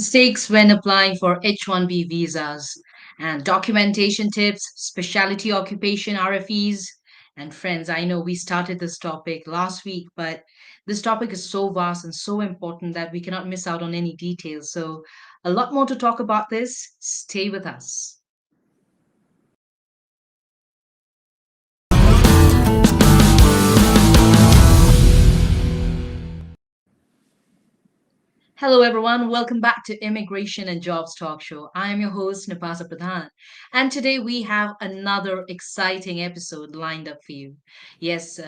Mistakes when applying for H-1B visas, and documentation tips, specialty occupation R.F.Es. And friends, I know we started this topic last week, but this topic is so vast and so important that we cannot miss out on any details. So, a lot more to talk about this. Stay with us. Hello, everyone. Welcome back to Immigration and Jobs Talk Show. I am your host, Napasa Pradhan. And today we have another exciting episode lined up for you. Yes,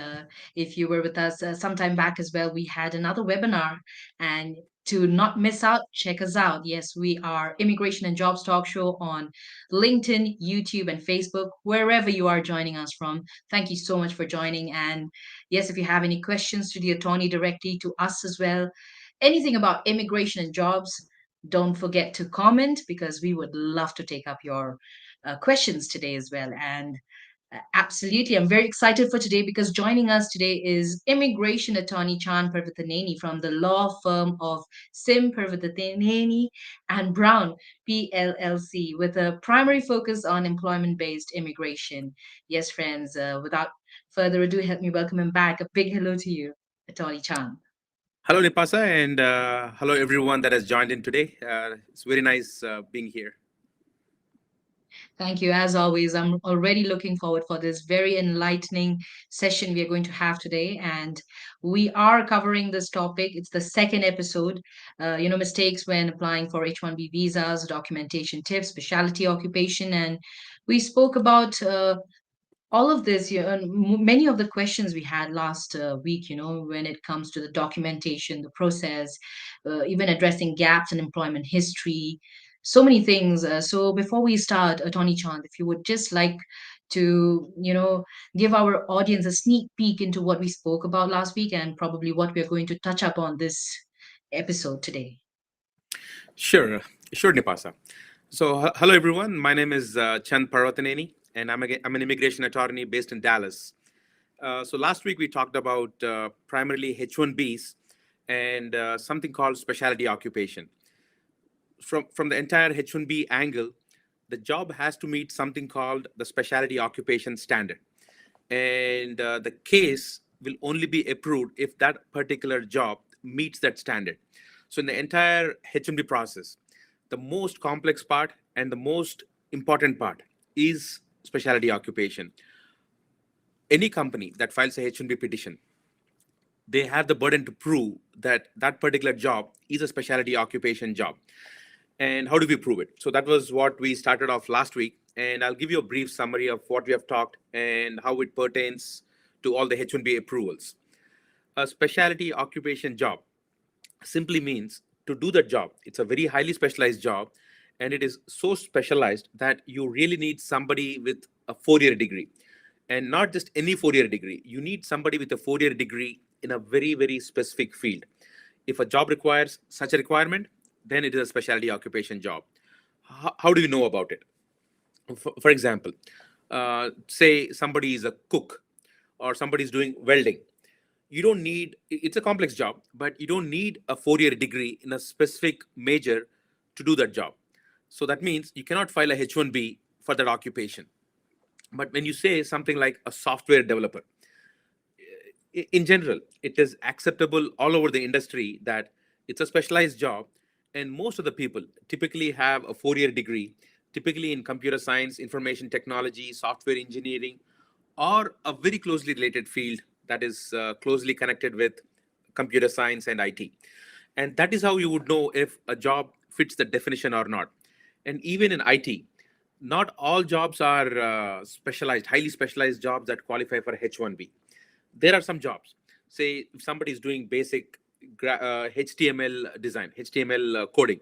if you were with us some time back as well, we had another webinar. And to not miss out, check us out. Yes, we are Immigration and Jobs Talk Show on LinkedIn, YouTube, and Facebook, wherever you are joining us from. Thank you so much for joining. And yes, if you have any questions to the attorney directly, to us as well, anything about immigration and jobs, don't forget to comment because we would love to take up your questions today as well. And absolutely, I'm very excited for today because joining us today is immigration attorney Chan Parvathaneni from the law firm of Sim Parvathaneni and Brown PLLC with a primary focus on employment-based immigration. Yes, friends, without further ado, help me welcome him back. A big hello to you, Attorney Chan. Hello, Nipasa, and hello everyone that has joined in today. It's very nice being here. Thank you. As always, I'm already looking forward for this very enlightening session we are going to have today. And we are covering this topic. It's the second episode, mistakes when applying for H-1B visas, documentation tips, specialty occupation. And we spoke about all of this, and many of the questions we had last week, when it comes to the documentation, the process, even addressing gaps in employment history, so many things. So before we start, Attorney Chand, if you would just like to, give our audience a sneak peek into what we spoke about last week and probably what we're going to touch up on this episode today. Sure, sure, Nipasa. So, hello everyone. My name is Chand Parvathaneni, and I'm an immigration attorney based in Dallas. So, last week we talked about primarily H-1Bs and something called specialty occupation. From the entire H-1B angle, the job has to meet something called the specialty occupation standard, and the case will only be approved if that particular job meets that standard. So in the entire H-1B process, the most complex part and the most important part is specialty occupation. Any company that files a H-1B petition, they have the burden to prove that that particular job is a specialty occupation job. And how do we prove it? So that was what we started off last week. And I'll give you a brief summary of what we have talked and how it pertains to all the H-1B approvals. A specialty occupation job simply means to do that job. It's a very highly specialized job, and it is so specialized that you really need somebody with a 4-year degree. And not just any 4-year degree. You need somebody with a 4-year degree in a very, very specific field. If a job requires such a requirement, then it is a specialty occupation job. How do you know about it? For example, say somebody is a cook or somebody is doing welding. You don't need, it's a complex job, but you don't need a 4-year degree in a specific major to do that job. So that means you cannot file a H-1B for that occupation. But when you say something like a software developer, in general, it is acceptable all over the industry that it's a specialized job, and most of the people typically have a 4-year degree, typically in computer science, information technology, software engineering, or a very closely related field that is closely connected with computer science and IT. And that is how you would know if a job fits the definition or not. And even in IT, not all jobs are specialized, highly specialized jobs that qualify for H-1B. There are some jobs. Say if somebody is doing basic HTML design, HTML coding,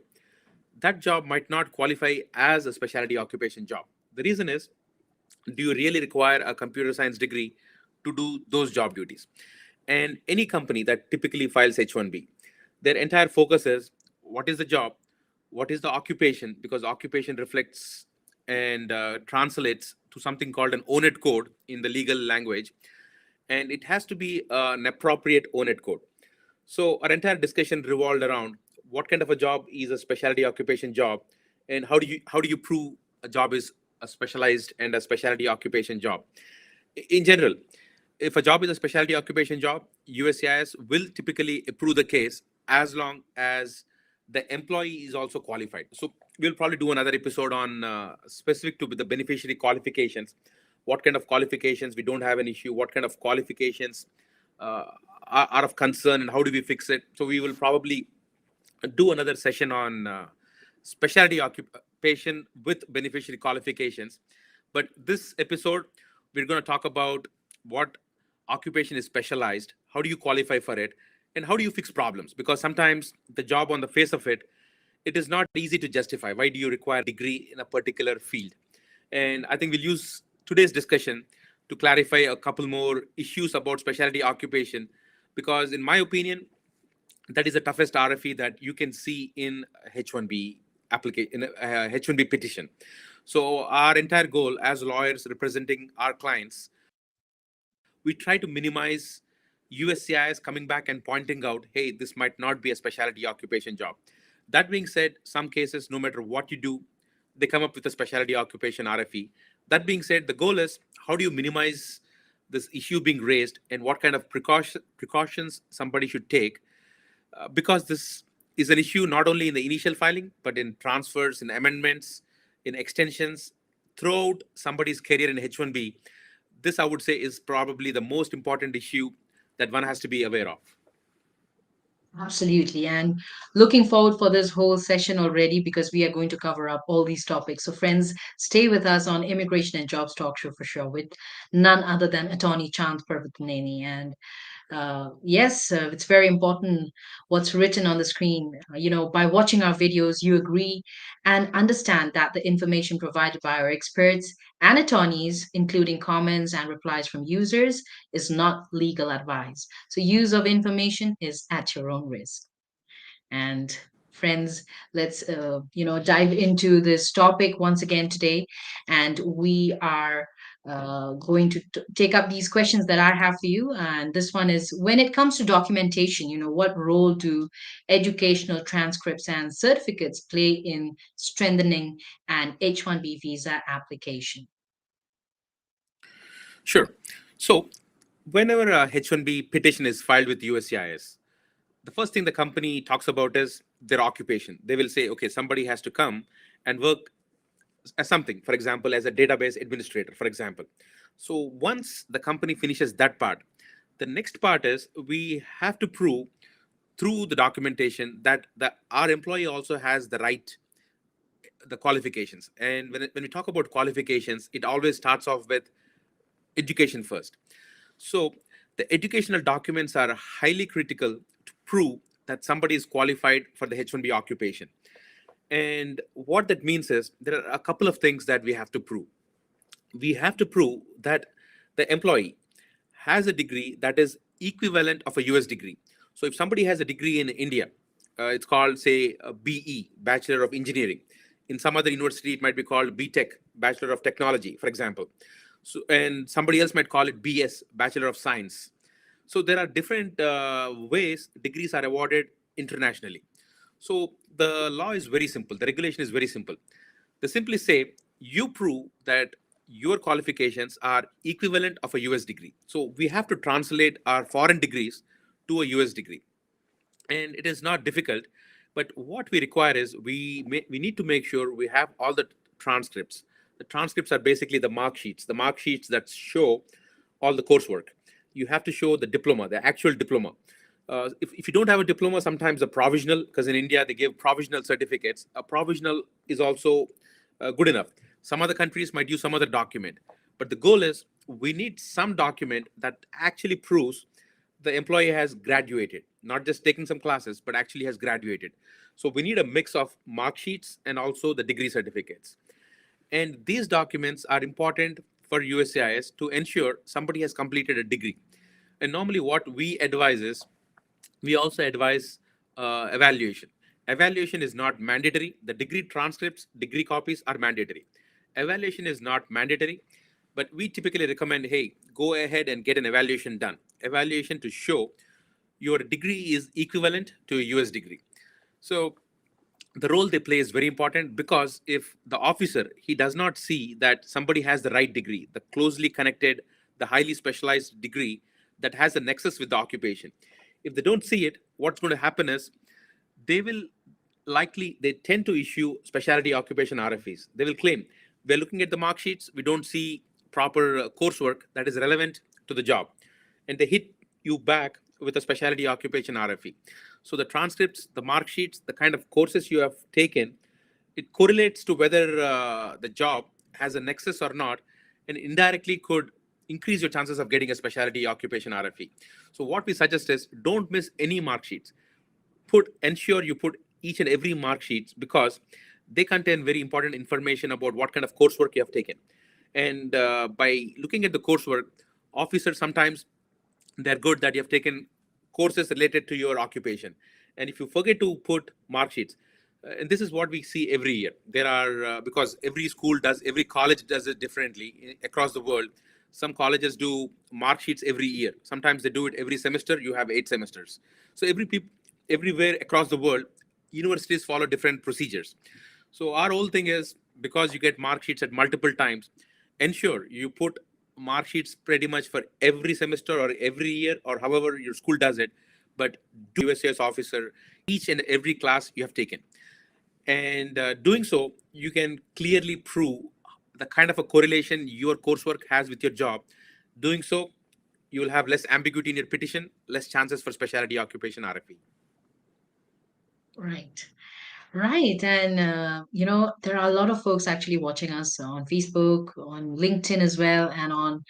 that job might not qualify as a specialty occupation job. The reason is, do you really require a computer science degree to do those job duties? And any company that typically files H-1B, their entire focus is what is the job, what is the occupation, because occupation reflects and translates to something called an ONET code in the legal language, and it has to be an appropriate ONET code. So our entire discussion revolved around what kind of a job is a specialty occupation job, and how do you prove a job is a specialized and a specialty occupation job. In general, if a job is a specialty occupation job, USCIS will typically approve the case as long as the employee is also qualified. So we'll probably do another episode on specific to the beneficiary qualifications. What kind of qualifications we don't have an issue? What kind of qualifications uh, are of concern, and how do we fix it? So we will probably do another session on specialty occupation with beneficiary qualifications. But this episode, we're going to talk about what occupation is specialized, how do you qualify for it, and how do you fix problems? Because sometimes the job on the face of it, it is not easy to justify. Why do you require a degree in a particular field? And I think we'll use today's discussion to clarify a couple more issues about specialty occupation, because in my opinion, that is the toughest RFE that you can see in H-1B application, in a H-1B petition. So our entire goal as lawyers representing our clients, we try to minimize USCIS coming back and pointing out, hey, this might not be a specialty occupation job. That being said, some cases, no matter what you do, they come up with a specialty occupation RFE. That being said, the goal is how do you minimize this issue being raised, and what kind of precautions somebody should take, because this is an issue not only in the initial filing, but in transfers, in amendments, in extensions, throughout somebody's career in H-1B. This, I would say, is probably the most important issue that one has to be aware of. Absolutely. And looking forward for this whole session already because we are going to cover up all these topics. So, friends, stay with us on Immigration and Jobs Talk Show for sure with none other than Attorney Chand Parvatneni. And yes, it's very important what's written on the screen. By watching our videos, you agree and understand that the information provided by our experts and attorneys, including comments and replies from users, is not legal advice. So, use of information is at your own risk. And friends, let's dive into this topic once again today. And we are going to take up these questions that I have for you. And this one is, when it comes to documentation, what role do educational transcripts and certificates play in strengthening an H-1B visa application? Sure. So, whenever a H-1B petition is filed with USCIS, the first thing the company talks about is their occupation. They will say, okay, somebody has to come and work as something, for example, as a database administrator, for example. So once the company finishes that part, the next part is we have to prove through the documentation that our employee also has the qualifications. And when we talk about qualifications, it always starts off with education first. So the educational documents are highly critical to prove that somebody is qualified for the H-1B occupation. And what that means is there are a couple of things that we have to prove. We have to prove that the employee has a degree that is equivalent of a US degree. So if somebody has a degree in India, it's called, say, a BE, Bachelor of Engineering. In some other university, it might be called BTech, Bachelor of Technology, for example. So, and somebody else might call it BS, Bachelor of Science. So there are different ways degrees are awarded internationally. So the law is very simple. The regulation is very simple. They simply say you prove that your qualifications are equivalent of a US degree. So we have to translate our foreign degrees to a US degree. And it is not difficult, but what we require is we need to make sure we have all the transcripts. The transcripts are basically the mark sheets that show all the coursework. You have to show the diploma, the actual diploma. If you don't have a diploma, sometimes a provisional, because in India they give provisional certificates. A provisional is also good enough. Some other countries might use some other document, but the goal is we need some document that actually proves the employee has graduated, not just taken some classes, but actually has graduated. So we need a mix of mark sheets and also the degree certificates. And these documents are important for USCIS to ensure somebody has completed a degree. And normally, what we advise is we also advise evaluation. Evaluation is not mandatory. The degree transcripts, degree copies are mandatory. Evaluation is not mandatory, but we typically recommend, hey, go ahead and get an evaluation done. Evaluation to show your degree is equivalent to a US degree. So the role they play is very important, because if the officer, he does not see that somebody has the right degree, the closely connected, the highly specialized degree that has a nexus with the occupation, if they don't see it, what's going to happen is they will they tend to issue specialty occupation RFEs. They will claim, we're looking at the mark sheets, we don't see proper coursework that is relevant to the job. And they hit you back with a specialty occupation RFE. So the transcripts, the mark sheets, the kind of courses you have taken, it correlates to whether the job has a nexus or not, and indirectly could increase your chances of getting a specialty occupation RFE. So what we suggest is, don't miss any mark sheets. Ensure you put each and every mark sheets, because they contain very important information about what kind of coursework you have taken. And by looking at the coursework, officers sometimes, they're good that you have taken courses related to your occupation. And if you forget to put mark sheets, and this is what we see every year, there are because every college does it differently across the world. Some colleges do mark sheets every year, sometimes they do it every semester. You have 8 semesters. So everywhere across the world, universities follow different procedures. So our whole thing is, because you get mark sheets at multiple times, ensure you put mark sheets pretty much for every semester or every year, or however your school does it. But do USCIS officer each and every class you have taken. And doing so, you can clearly prove the kind of a correlation your coursework has with your job. Doing so, you will have less ambiguity in your petition, less chances for specialty occupation RFE. Right. Right. And, there are a lot of folks actually watching us on Facebook, on LinkedIn as well, and on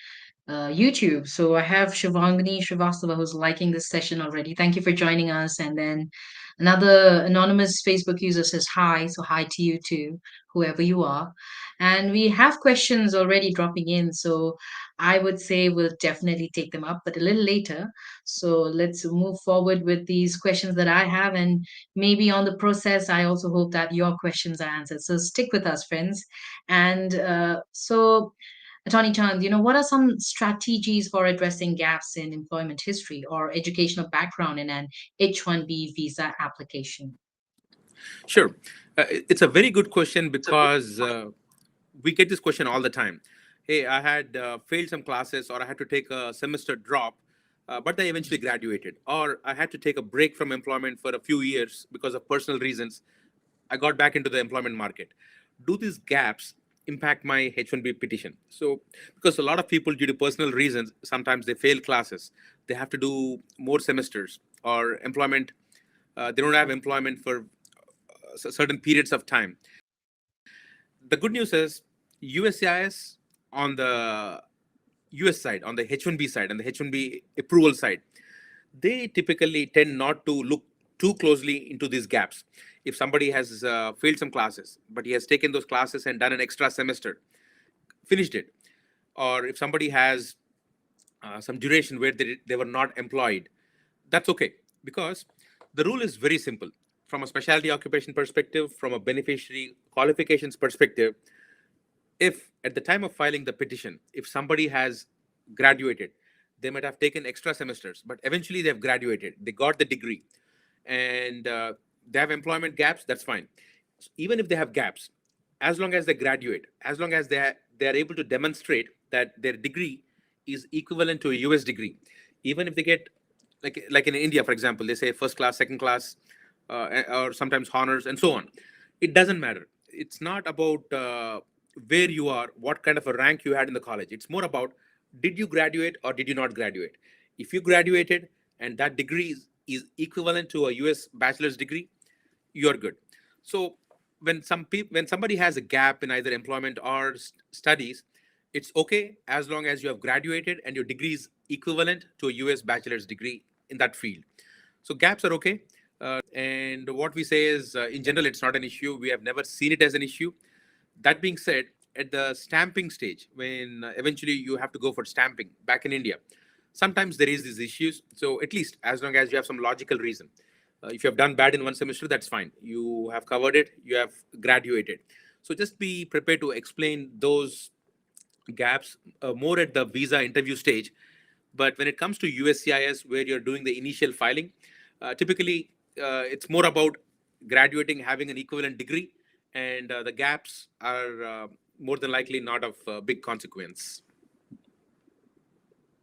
YouTube. So I have Shivangani Srivastava who's liking this session already. Thank you for joining us. And then another anonymous Facebook user says hi. So hi to you too, whoever you are. And we have questions already dropping in. So I would say we'll definitely take them up, but a little later. So let's move forward with these questions that I have. And maybe on the process, I also hope that your questions are answered. So stick with us, friends. And Attorney Chand, what are some strategies for addressing gaps in employment history or educational background in an H-1B visa application? Sure. It's a very good question, because we get this question all the time. Hey, I had failed some classes, or I had to take a semester drop, but I eventually graduated. Or I had to take a break from employment for a few years because of personal reasons. I got back into the employment market. Do these gaps impact my H-1B petition? So, because a lot of people, due to personal reasons, sometimes they fail classes, they have to do more semesters, or employment, they don't have employment for certain periods of time. The good news is, USCIS on the US side, on the H-1B side, and the H-1B approval side, they typically tend not to look too closely into these gaps. If somebody has failed some classes, but he has taken those classes and done an extra semester, finished it, or if somebody has some duration where they were not employed, that's okay, because the rule is very simple. From a specialty occupation perspective, from a beneficiary qualifications perspective, if at the time of filing the petition, if somebody has graduated, they might have taken extra semesters, but eventually they've graduated, they got the degree, and they have employment gaps, that's fine. Even if they have gaps, as long as they graduate, as long as they are able to demonstrate that their degree is equivalent to a US degree, even if they get, like in India, for example, they say first class, second class, or sometimes honors, and so on. It doesn't matter. It's not about where you are, what kind of a rank you had in the college. It's more about, did you graduate or did you not graduate? If you graduated and that degree is equivalent to a US bachelor's degree, you're good. So when somebody has a gap in either employment or studies, it's okay as long as you have graduated and your degree is equivalent to a US bachelor's degree in that field. So gaps are okay. And what we say is, in general, it's not an issue. We have never seen it as an issue. That being said, at the stamping stage, when eventually you have to go for stamping back in India, sometimes there is these issues. So at least as long as you have some logical reason, if you have done bad in one semester, that's fine. You have covered it. You have graduated. So just be prepared to explain those gaps more at the visa interview stage. But when it comes to USCIS, where you're doing the initial filing, typically it's more about graduating having an equivalent degree, and the gaps are more than likely not of big consequence.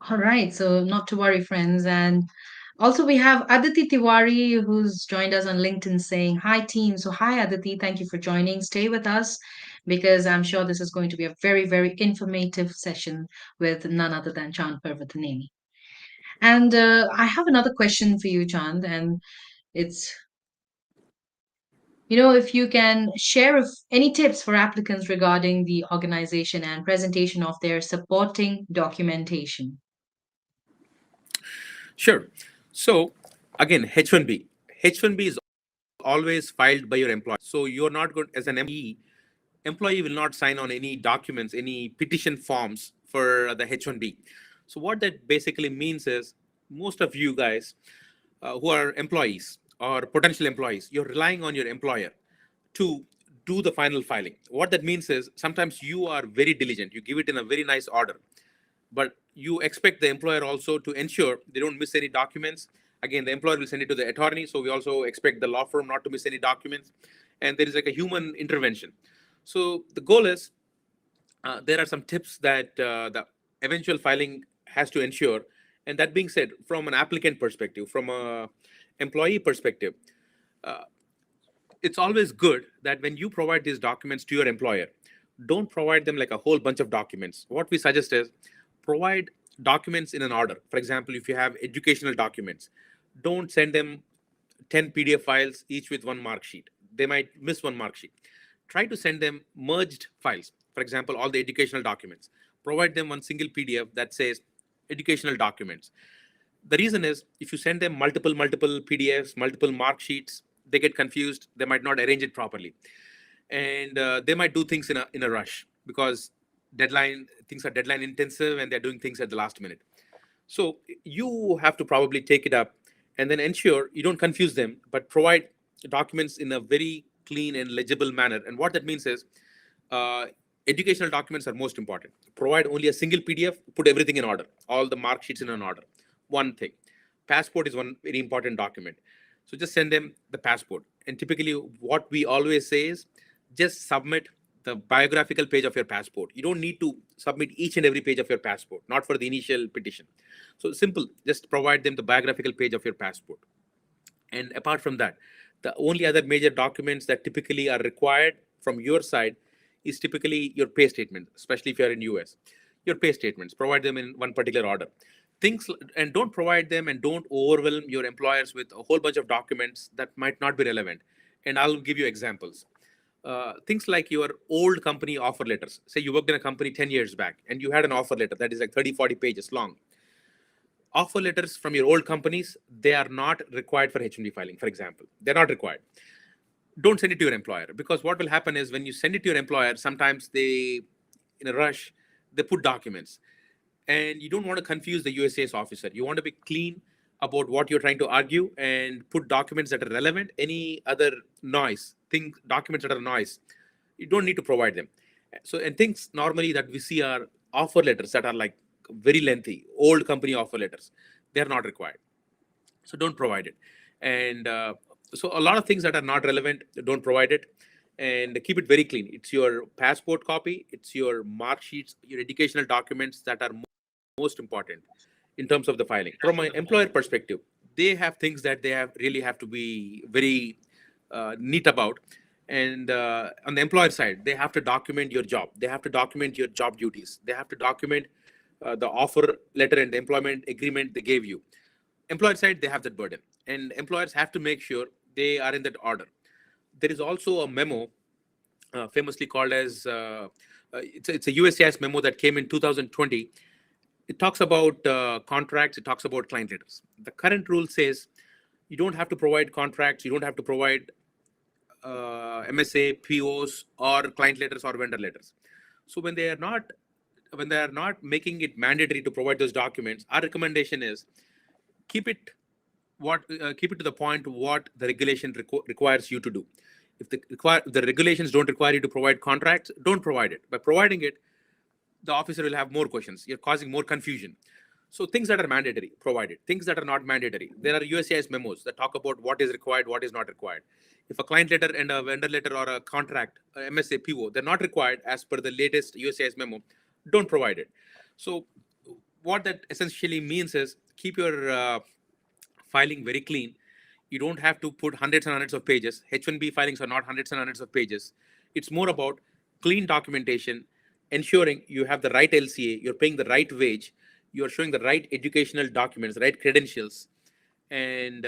All right, so not to worry, friends. And also, we have Aditi Tiwari who's joined us on LinkedIn saying, "Hi, team." So, hi, Aditi. Thank you for joining. Stay with us because I'm sure this is going to be a very, very informative session with none other than Chand Parvataneni. And I have another question for you, Chand, and it's if you can share if any tips for applicants regarding the organization and presentation of their supporting documentation. Sure. So again, H-1B. H-1B is always filed by your employer. So you're not going as an employee will not sign on any documents, any petition forms for the H-1B. So what that basically means is most of you guys who are employees or potential employees, you're relying on your employer to do the final filing. What that means is sometimes you are very diligent. You give it in a very nice order, but you expect the employer also to ensure they don't miss any documents. Again, the employer will send it to the attorney, so we also expect the law firm not to miss any documents, and there is like a human intervention. So the goal is there are some tips that the eventual filing has to ensure. And that being said, from an applicant perspective, from a employee perspective, uh, it's always good that when you provide these documents to your employer, don't provide them like a whole bunch of documents. What we suggest is provide documents in an order. For example, if you have educational documents, don't send them 10 PDF files, each with one mark sheet. They might miss one mark sheet. Try to send them merged files. For example, all the educational documents. Provide them one single PDF that says educational documents. The reason is if you send them multiple PDFs, multiple mark sheets, they get confused. They might not arrange it properly, and they might do things in a rush because deadline things are deadline intensive and they're doing things at the last minute. So you have to probably take it up and then ensure you don't confuse them, but provide documents in a very clean and legible manner. And what that means is uh, educational documents are most important. Provide only a single PDF, put everything in order, all the mark sheets in an order. One thing. Passport is one very important document. So just send them the passport. And typically, what we always say is just submit the biographical page of your passport. You don't need to submit each and every page of your passport, not for the initial petition. So simple, just provide them the biographical page of your passport. And apart from that, the only other major documents that typically are required from your side is typically your pay statement, especially if you're in US. Your pay statements, provide them in one particular order. Things and don't provide them and don't overwhelm your employers with a whole bunch of documents that might not be relevant. And I'll give you examples. Things like your old company offer letters. Say you worked in a company 10 years back and you had an offer letter that is like 30, 40 pages long. Offer letters from your old companies, they are not required for H-1B filing, for example. They're not required. Don't send it to your employer, because what will happen is when you send it to your employer, sometimes they, in a rush, they put documents. And you don't want to confuse the USCIS officer. You want to be clean about what you're trying to argue and put documents that are relevant. Any other documents that are noise, you don't need to provide them. So, and things normally that we see are offer letters that are like very lengthy, old company offer letters. They're not required. So don't provide it. And so a lot of things that are not relevant, don't provide it. And keep it very clean. It's your passport copy, it's your mark sheets, your educational documents that are most important in terms of the filing. From an employer perspective, they have things that they have really have to be very neat about. And on the employer side, they have to document your job. They have to document your job duties. They have to document the offer letter and the employment agreement they gave you. Employer side, they have that burden, and employers have to make sure they are in that order. There is also a memo, famously called as it's a USCIS memo that came in 2020. It talks about contracts. It talks about client letters. The current rule says you don't have to provide contracts. You don't have to provide MSA, POs, or client letters or vendor letters. So when they are not making it mandatory to provide those documents, our recommendation is keep it keep it to the point what the regulation requires you to do. If the regulations don't require you to provide contracts, don't provide it. By providing it, the officer will have more questions. You're causing more confusion. So things that are mandatory provided, things that are not mandatory. There are USCIS memos that talk about what is required, what is not required. If a client letter and a vendor letter or a contract, a MSA, PO, they're not required as per the latest USCIS memo, don't provide it. So what that essentially means is keep your filing very clean. You don't have to put hundreds and hundreds of pages. H-1B filings are not hundreds and hundreds of pages. It's more about clean documentation, ensuring you have the right LCA, you're paying the right wage, you're showing the right educational documents, right credentials, and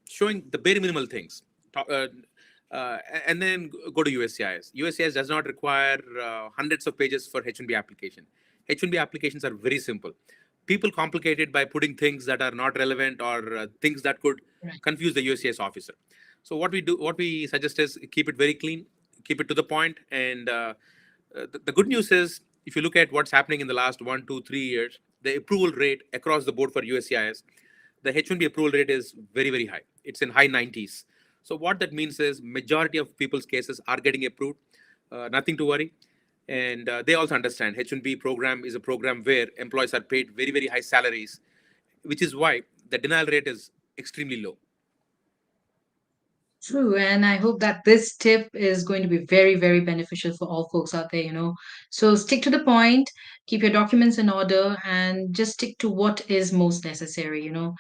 showing the bare minimal things. And then go to USCIS. USCIS does not require hundreds of pages for H-1B application. H-1B applications are very simple. People complicate it by putting things that are not relevant or things that could Right. confuse the USCIS officer. So what we suggest is keep it very clean, keep it to the point, and the good news is if you look at what's happening in the last 1, 2, 3 years, the approval rate across the board for USCIS, the H-1B approval rate is very, very high. It's in high 90s. So what that means is majority of people's cases are getting approved. Nothing to worry. And they also understand H-1B program is a program where employees are paid very, very high salaries, which is why the denial rate is extremely low. True, and I hope that this tip is going to be very, very beneficial for all folks out there, So stick to the point, keep your documents in order, and just stick to what is most necessary. You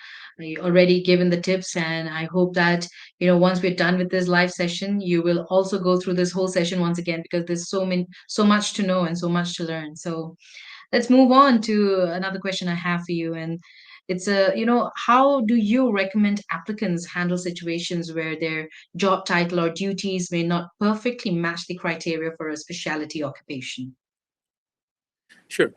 already given the tips, and I hope that, once we're done with this live session, you will also go through this whole session once again because there's so much to know and so much to learn. So let's move on to another question I have for you. And how do you recommend applicants handle situations where their job title or duties may not perfectly match the criteria for a specialty occupation? Sure.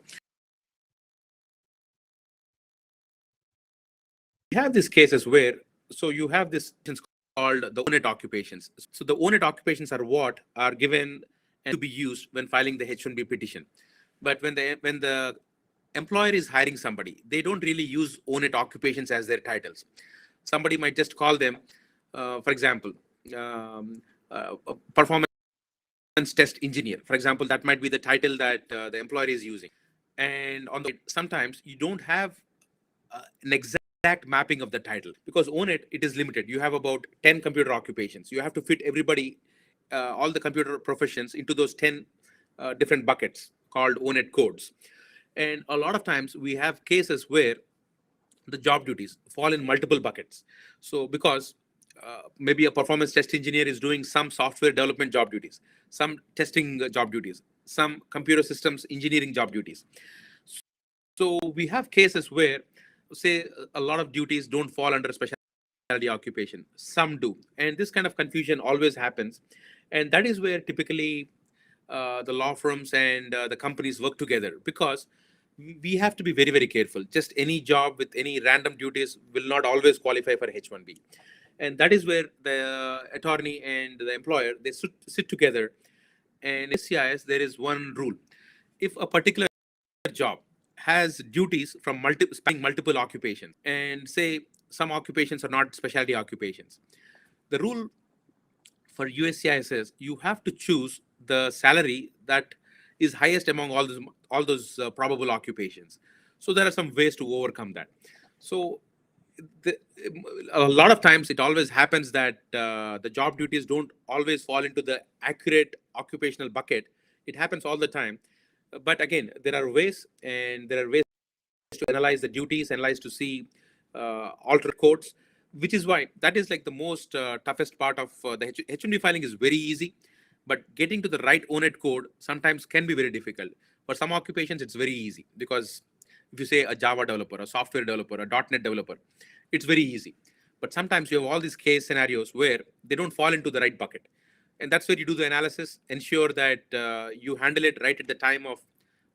We have these cases where, so you have this called the owned occupations. So the owned occupations are what are given and to be used when filing the H-1B petition. But when the employer is hiring somebody, they don't really use owned occupations as their titles. Somebody might just call them, for example, a performance test engineer. For example, that might be the title that the employer is using. And on the sometimes you don't have an exact mapping of the title because own it is limited. You have about 10 computer occupations. You have to fit everybody, all the computer professions into those 10 different buckets called own it codes. And a lot of times we have cases where the job duties fall in multiple buckets. So because maybe a performance test engineer is doing some software development job duties, some testing job duties, some computer systems engineering job duties. So we have cases where, say, a lot of duties don't fall under specialty occupation. Some do, and this kind of confusion always happens, and that is where typically the law firms and the companies work together because we have to be very, very careful. Just any job with any random duties will not always qualify for H-1B, and that is where the attorney and the employer they sit together. And in CIS, there is one rule: if a particular job has duties from spanning multiple occupations, and say some occupations are not specialty occupations, the rule for USCIS says you have to choose the salary that is highest among all those probable occupations. So there are some ways to overcome that. So the, a lot of times it always happens that the job duties don't always fall into the accurate occupational bucket. It happens all the time. But again, there are ways to analyze the duties, analyze to see alternate codes, which is why that is like the most toughest part of the H1B filing is very easy, but getting to the right owned code sometimes can be very difficult. For some occupations, it's very easy because if you say a Java developer, a software developer, a .NET developer, it's very easy. But sometimes you have all these case scenarios where they don't fall into the right bucket. And that's where you do the analysis, ensure that you handle it right at the time of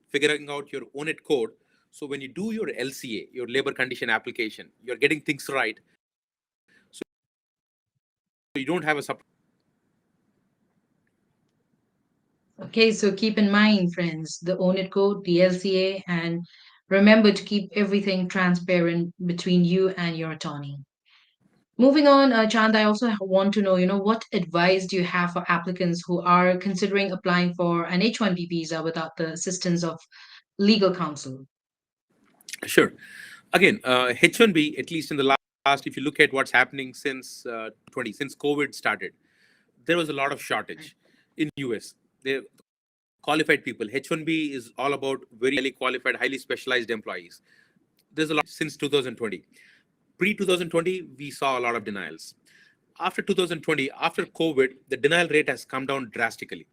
figuring out your own it code. So when you do your LCA, your labor condition application, you're getting things right. So you don't have a Okay, so keep in mind, friends, the own it code, the LCA, and remember to keep everything transparent between you and your attorney. Moving on, Chand, I also want to know, what advice do you have for applicants who are considering applying for an H-1B visa without the assistance of legal counsel? Sure. Again, H-1B, at least in the last, if you look at what's happening since 2020, since COVID started, there was a lot of shortage in US. The qualified people. H-1B is all about very highly qualified, highly specialized employees. There's a lot since 2020. Pre-2020, we saw a lot of denials. After 2020, after COVID, the denial rate has come down drastically.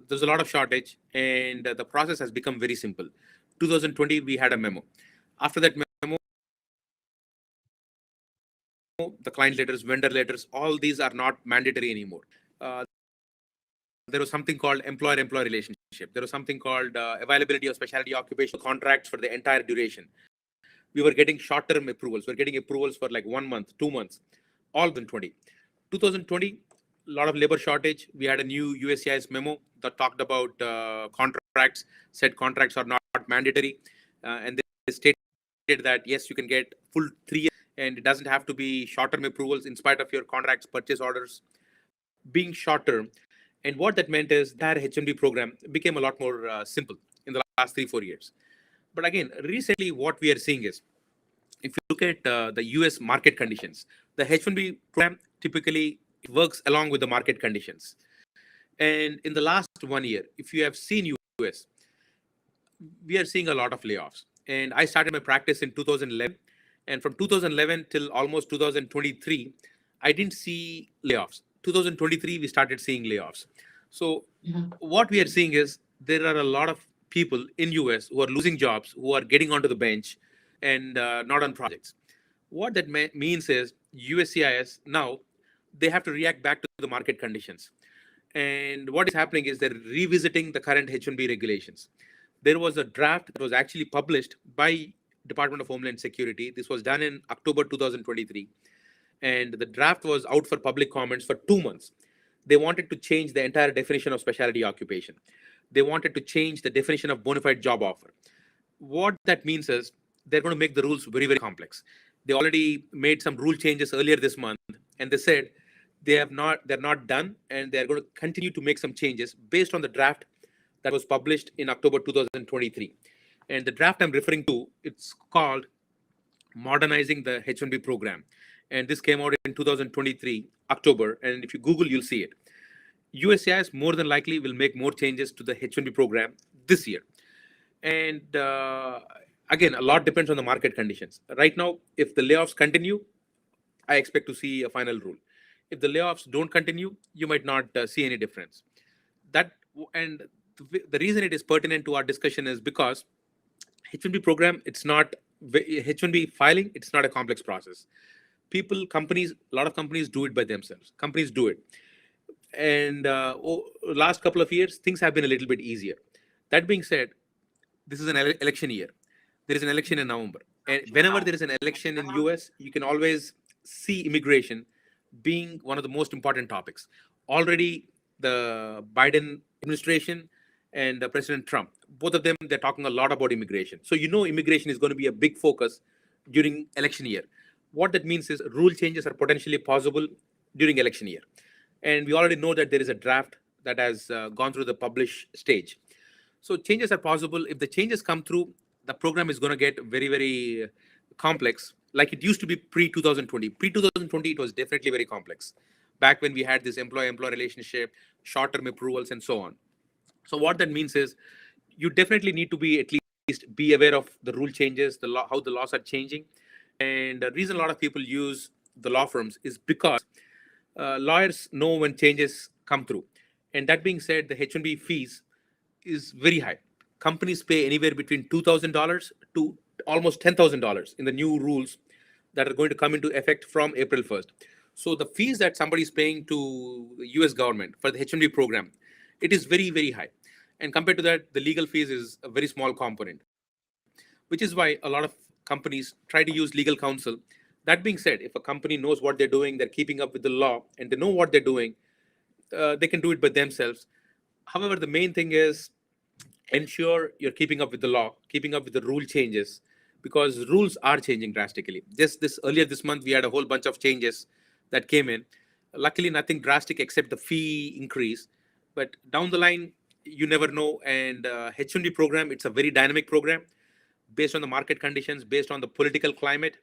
There's a lot of shortage, and the process has become very simple. 2020, we had a memo. After that memo, the client letters, vendor letters, all these are not mandatory anymore. There was something called employer-employer relationship. There was something called availability of specialty occupation contracts for the entire duration. We were getting short-term approvals. We're getting approvals for like 1 month, 2 months, all of them 2020. 2020, a lot of labor shortage. We had a new USCIS memo that talked about contracts, said contracts are not mandatory, and they stated that yes, you can get full 3 years, and it doesn't have to be short-term approvals in spite of your contracts, purchase orders being short-term. And what that meant is the entire H-1B program became a lot more simple in the last 3-4 years. But again, recently, what we are seeing is if you look at the US market conditions, the H-1B program typically works along with the market conditions. And in the last 1 year, if you have seen US, we are seeing a lot of layoffs. And I started my practice in 2011. And from 2011 till almost 2023, I didn't see layoffs. 2023, we started seeing layoffs. So what we are seeing is there are a lot of people in US who are losing jobs, who are getting onto the bench and not on projects. What that means is USCIS now they have to react back to the market conditions. And what is happening is they're revisiting the current H-1B regulations. There was a draft that was actually published by Department of Homeland Security. This was done in October 2023, and the draft was out for public comments for 2 months. They wanted to change the entire definition of specialty occupation. They wanted to change the definition of bona fide job offer. What that means is they're going to make the rules very, very complex. They already made some rule changes earlier this month, and they said they're not done, and they're going to continue to make some changes based on the draft that was published in October 2023. And the draft I'm referring to, it's called Modernizing the H-1B Program. And this came out in 2023, October. And if you Google, you'll see it. USCIS more than likely will make more changes to the H-1B program this year. And again, a lot depends on the market conditions. Right now, if the layoffs continue, I expect to see a final rule. If the layoffs don't continue, you might not see any difference. That and the reason it is pertinent to our discussion is because H-1B program, it's not H-1B filing. It's not a complex process. People, companies, a lot of companies do it by themselves. Companies do it, and last couple of years, things have been a little bit easier. That being said, this is an election year. There is an election in November, and whenever there is an election in US, you can always see immigration being one of the most important topics. Already, the Biden administration and President Trump, both of them, they're talking a lot about immigration. So immigration is going to be a big focus during election year. What that means is rule changes are potentially possible during election year, and we already know that there is a draft that has gone through the publish stage. So changes are possible. If the changes come through, the program is going to get very, very complex, like it used to be pre 2020. Pre 2020, it was definitely very complex. Back when we had this employee-employee relationship, short-term approvals, and so on. So what that means is, you definitely need to be at least be aware of the rule changes, the law, how the laws are changing, and the reason a lot of people use the law firms is because lawyers know when changes come through. And that being said, the H-1B fees is very high. Companies pay anywhere between $2,000 to almost $10,000 in the new rules that are going to come into effect from April 1st. So the fees that somebody is paying to the US government for the H-1B program, it is very, very high. And compared to that, the legal fees is a very small component, which is why a lot of companies try to use legal counsel. That being said, if a company knows what they're doing, they're keeping up with the law, and they know what they're doing, they can do it by themselves. However, the main thing is ensure you're keeping up with the law, keeping up with the rule changes, because rules are changing drastically. This earlier this month we had a whole bunch of changes that came in. Luckily, nothing drastic except the fee increase. But down the line, you never know. And H-1B program, it's a very dynamic program. based on the market conditions, based on the political climate,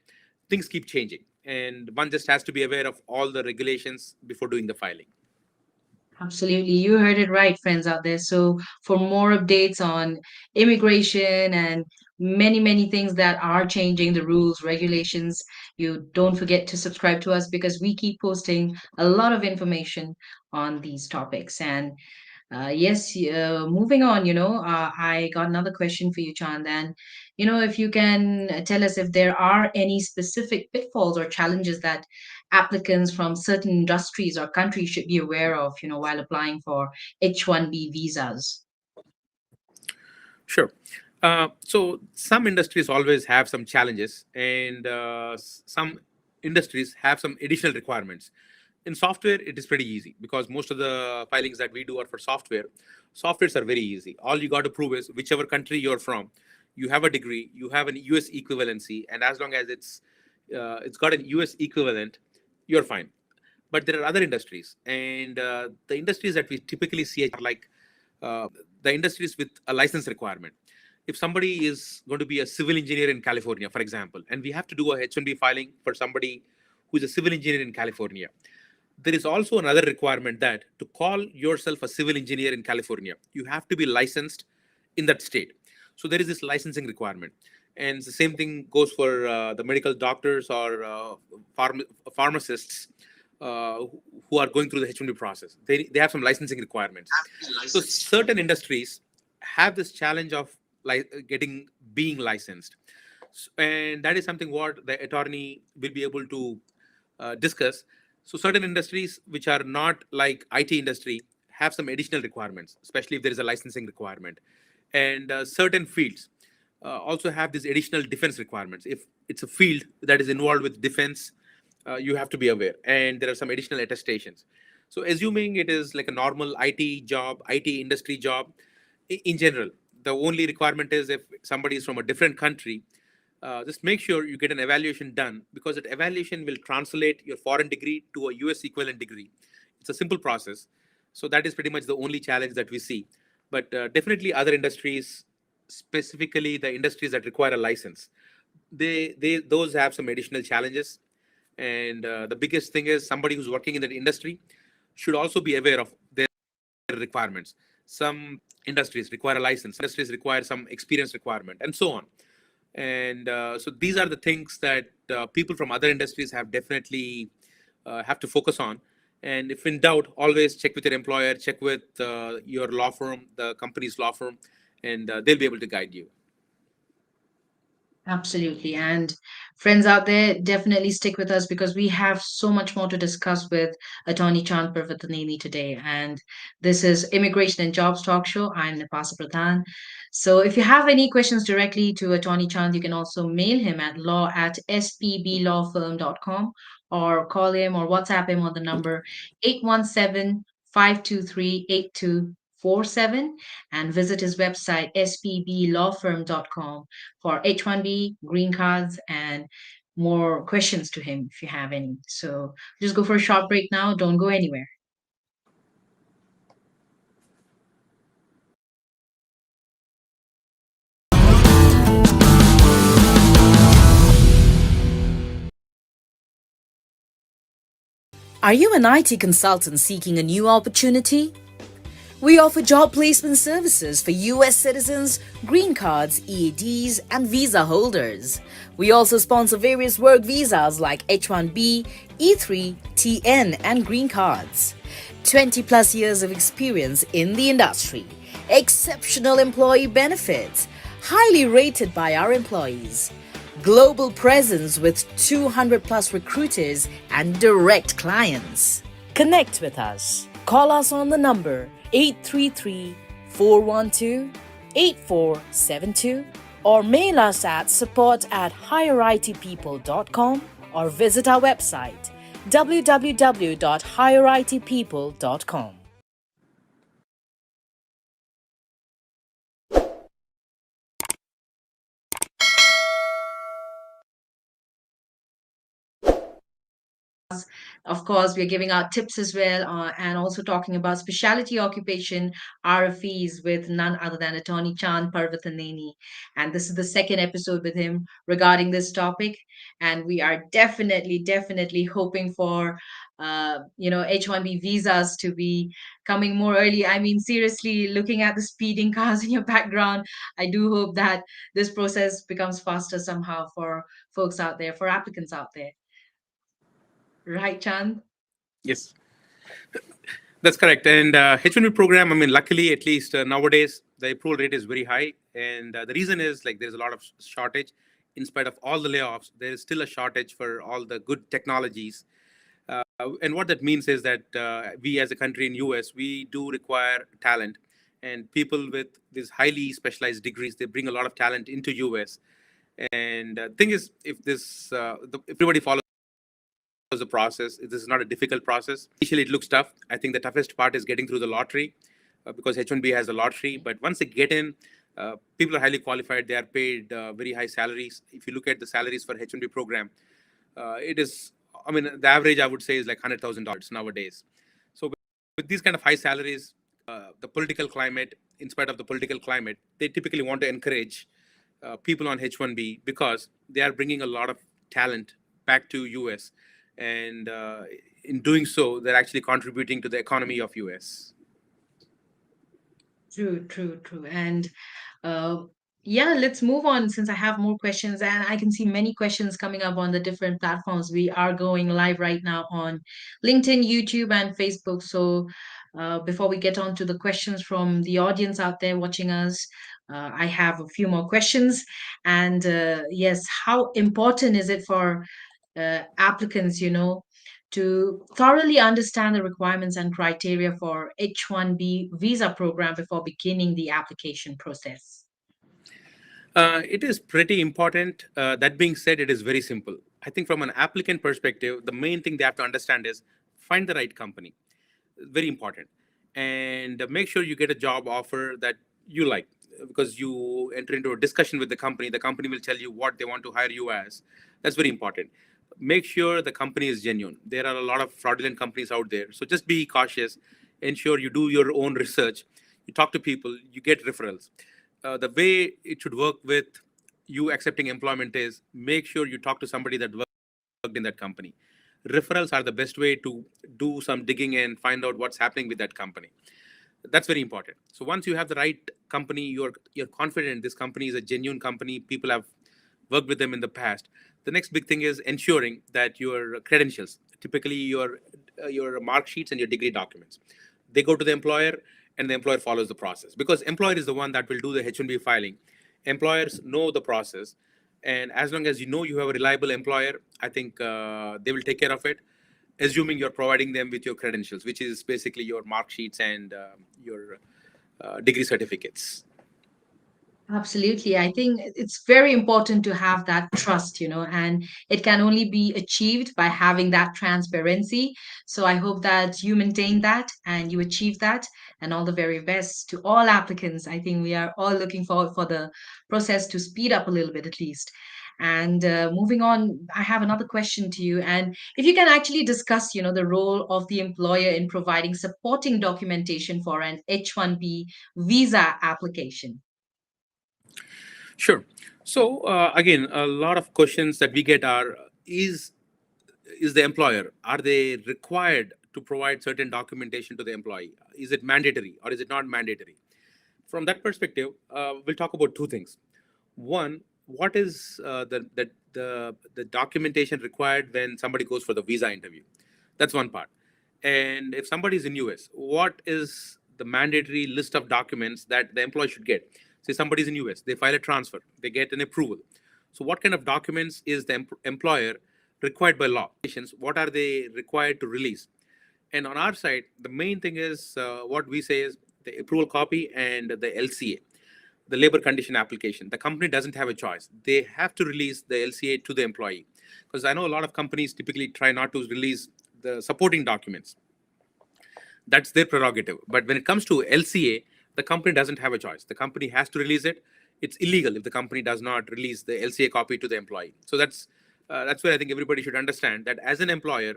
things keep changing. And one just has to be aware of all the regulations before doing the filing. Absolutely. You heard it right, friends out there. So, for more updates on immigration and many, many things that are changing, the rules, regulations, you don't forget to subscribe to us because we keep posting a lot of information on these topics. And yes, moving on, I got another question for you, Chand. And, if you can tell us if there are any specific pitfalls or challenges that applicants from certain industries or countries should be aware of, while applying for H-1B visas. Sure. So some industries always have some challenges, and some industries have some additional requirements. In software, it is pretty easy because most of the filings that we do are for software. Softwares are very easy. All you got to prove is whichever country you're from, you have a degree, you have an US equivalency, and as long as it's got an US equivalent, you're fine. But there are other industries, and the industries that we typically see are like the industries with a license requirement. If somebody is going to be a civil engineer in California, for example, and we have to do a H-1B filing for somebody who is a civil engineer in California, there is also another requirement that to call yourself a civil engineer in California, you have to be licensed in that state. So there is this licensing requirement. And the same thing goes for the medical doctors or pharmacists who are going through the H-1B process. They have some licensing requirements. So certain industries have this challenge of getting being licensed, and that is something what the attorney will be able to discuss. So certain industries which are not like IT industry have some additional requirements, especially if there is a licensing requirement, and certain fields also have these additional defense requirements. If it's a field that is involved with defense, you have to be aware, and there are some additional attestations. So assuming it is like a normal IT job, IT industry job, in general, the only requirement is if somebody is from a different country, just make sure you get an evaluation done because that evaluation will translate your foreign degree to a US equivalent degree. It's a simple process. So that is pretty much the only challenge that we see. But definitely other industries, specifically the industries that require a license, they those have some additional challenges. And the biggest thing is somebody who's working in that industry should also be aware of their requirements. Some industries require a license, industries require some experience requirement, and so on. And so these are the things that people from other industries have definitely have to focus on. And if in doubt, always check with your employer, check with your law firm, the company's law firm, and they'll be able to guide you. Absolutely. And friends out there, definitely stick with us because we have so much more to discuss with Attorney Chand Parvataneni today. And this is Immigration and Jobs Talk Show. I'm Napasa Pradhan. So if you have any questions directly to Attorney Chand, you can also mail him at law@spblawfirm.com or call him or WhatsApp him on the number 817-523-8247 and visit his website spblawfirm.com for H-1B, green cards, and more questions to him if you have any. So just go for a short break now. Don't go anywhere. Are you an IT consultant seeking a new opportunity? We offer job placement services for US citizens, green cards, EADs, and visa holders. We also sponsor various work visas like H-1B, E3, TN, and green cards. 20 plus years of experience in the industry, exceptional employee benefits, highly rated by our employees. Global presence with 200 plus recruiters and direct clients. Connect with us. Call us on the number 833-412-8472 or mail us at support@higheritpeople.com or visit our website www.higheritpeople.com. Of course, we're giving out tips as well, and also talking about specialty occupation R.F.Es with none other than attorney Chand Parvataneni. And this is the second episode with him regarding this topic. And we are definitely hoping for, H-1B visas to be coming more early. I mean, seriously, looking at the speeding cars in your background, I do hope that this process becomes faster somehow for folks out there, for applicants out there. Right, Chand? Yes, that's correct. And H-1B program, I mean, luckily, at least nowadays, the approval rate is very high. And the reason is like there's a lot of shortage. In spite of all the layoffs, there is still a shortage for all the good technologies. And what that means is that we as a country in US, we do require talent. And people with these highly specialized degrees, they bring a lot of talent into US. And thing is, if everybody follows the process. This is not a difficult process. Initially, it looks tough. I think the toughest part is getting through the lottery because H-1B has a lottery. But once they get in, people are highly qualified. They are paid very high salaries. If you look at the salaries for H-1B program, it is, I mean, the average I would say is like $100,000 nowadays. So with these kind of high salaries, the political climate, in spite of the political climate, they typically want to encourage people on H-1B because they are bringing a lot of talent back to US, and in doing so, they're actually contributing to the economy of US. True. And uh, yeah, let's move on since I have more questions and I can see many questions coming up on the different platforms. We are going live right now on LinkedIn, YouTube, and Facebook. So before we get on to the questions from the audience out there watching us, I have a few more questions. And yes, how important is it for applicants, to thoroughly understand the requirements and criteria for H-1B visa program before beginning the application process? It is pretty important. That being said, it is very simple. I think from an applicant perspective, the main thing they have to understand is find the right company. Very important. And make sure you get a job offer that you like because you enter into a discussion with the company. The company will tell you what they want to hire you as. That's very important. Make sure the company is genuine. There are a lot of fraudulent companies out there. So just be cautious. Ensure you do your own research. You talk to people, you get referrals. The way it should work with you accepting employment is make sure you talk to somebody that worked in that company. Referrals are the best way to do some digging and find out what's happening with that company. That's very important. So once you have the right company, you're confident this company is a genuine company. People have worked with them in the past. The next big thing is ensuring that your credentials, typically your mark sheets and your degree documents, they go to the employer and the employer follows the process because employer is the one that will do the H-1B filing. Employers know the process, and as long as you know you have a reliable employer, I think they will take care of it, assuming you're providing them with your credentials, which is basically your mark sheets and your degree certificates. Absolutely. I think it's very important to have that trust, and it can only be achieved by having that transparency. So I hope that you maintain that and you achieve that. And all the very best to all applicants. I think we are all looking forward for the process to speed up a little bit at least. And moving on, I have another question to you. And if you can actually discuss, the role of the employer in providing supporting documentation for an H-1B visa application. Sure. So again, a lot of questions that we get are: is the employer, are they required to provide certain documentation to the employee? Is it mandatory or is it not mandatory? From that perspective, we'll talk about two things. One, what is the documentation required when somebody goes for the visa interview? That's one part. And if somebody is in US, what is the mandatory list of documents that the employee should get? Say somebody's in US, they file a transfer, they get an approval. So what kind of documents is the employer required by law? What are they required to release? And on our side, the main thing is what we say is the approval copy and the LCA, the labor condition application. The company doesn't have a choice. They have to release the LCA to the employee. Because I know a lot of companies typically try not to release the supporting documents. That's their prerogative. But when it comes to LCA, the company doesn't have a choice. The company has to release it. It's illegal if the company does not release the LCA copy to the employee. So that's That's where I think everybody should understand that as an employer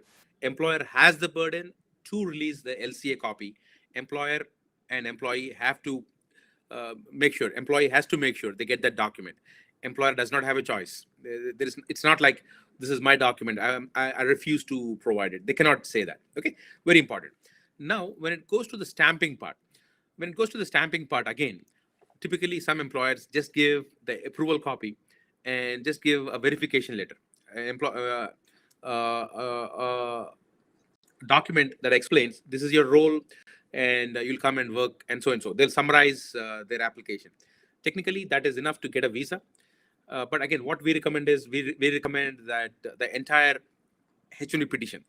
has the burden to release the LCA copy. Employer and employee have to make sure. Employee has to make sure they get that document. Employer does not have a choice. It's not like this is my document. I refuse to provide it. They cannot say that. Okay, very important. Now, when it goes to the stamping part, again, typically some employers just give the approval copy and just give a verification letter. Employ, document that explains this is your role and you'll come and work and so and so. They'll summarize their application. Technically, that is enough to get a visa. But again, what we recommend is we recommend that the entire H-1B petition,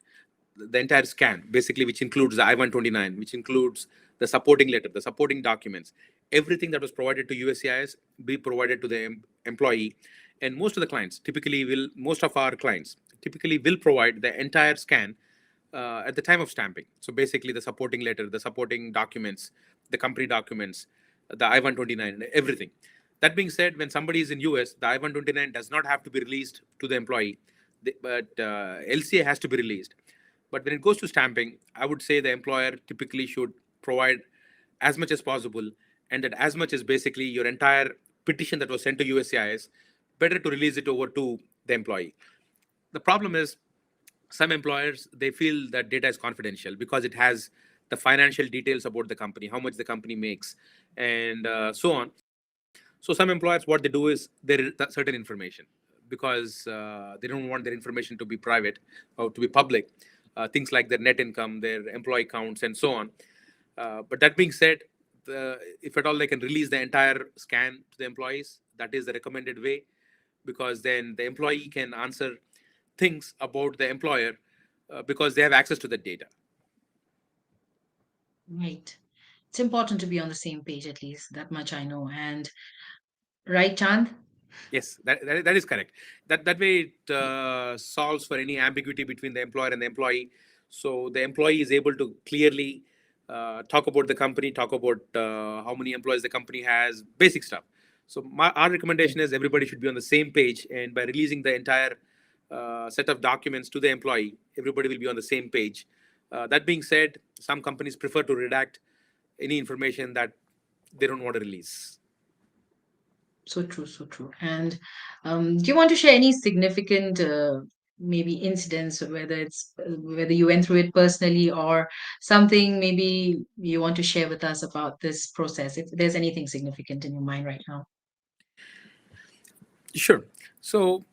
the entire scan, basically, which includes the I-129, which includes the supporting letter, the supporting documents, everything that was provided to USCIS be provided to the employee. And most of our clients typically will provide the entire scan at the time of stamping. So basically, the supporting letter, the supporting documents, the company documents, the I-129, everything. That being said, when somebody is in US, the I-129 does not have to be released to the employee, but LCA has to be released. But when it goes to stamping, I would say the employer typically should provide as much as possible, and that as much as basically your entire petition that was sent to USCIS, better to release it over to the employee. The problem is some employers, they feel that data is confidential because it has the financial details about the company, how much the company makes, and so on. So some employers, what they do is certain information because they don't want their information to be private or to be public. Things like their net income, their employee counts, and so on. But that being said, if at all they can release the entire scan to the employees, that is the recommended way, because then the employee can answer things about the employer because they have access to the data. Right. It's important to be on the same page, at least that much I know. And right, Chand? Yes, that is correct. That way it solves for any ambiguity between the employer and the employee. So the employee is able to clearly talk about the company, talk about how many employees the company has, basic stuff. So our recommendation is everybody should be on the same page, and by releasing the entire set of documents to the employee, everybody will be on the same page. That being said, some companies prefer to redact any information that they don't want to release. So true, so true. And do you want to share any significant, maybe incidents, whether you went through it personally or something maybe you want to share with us about this process, if there's anything significant in your mind right now? Sure. Things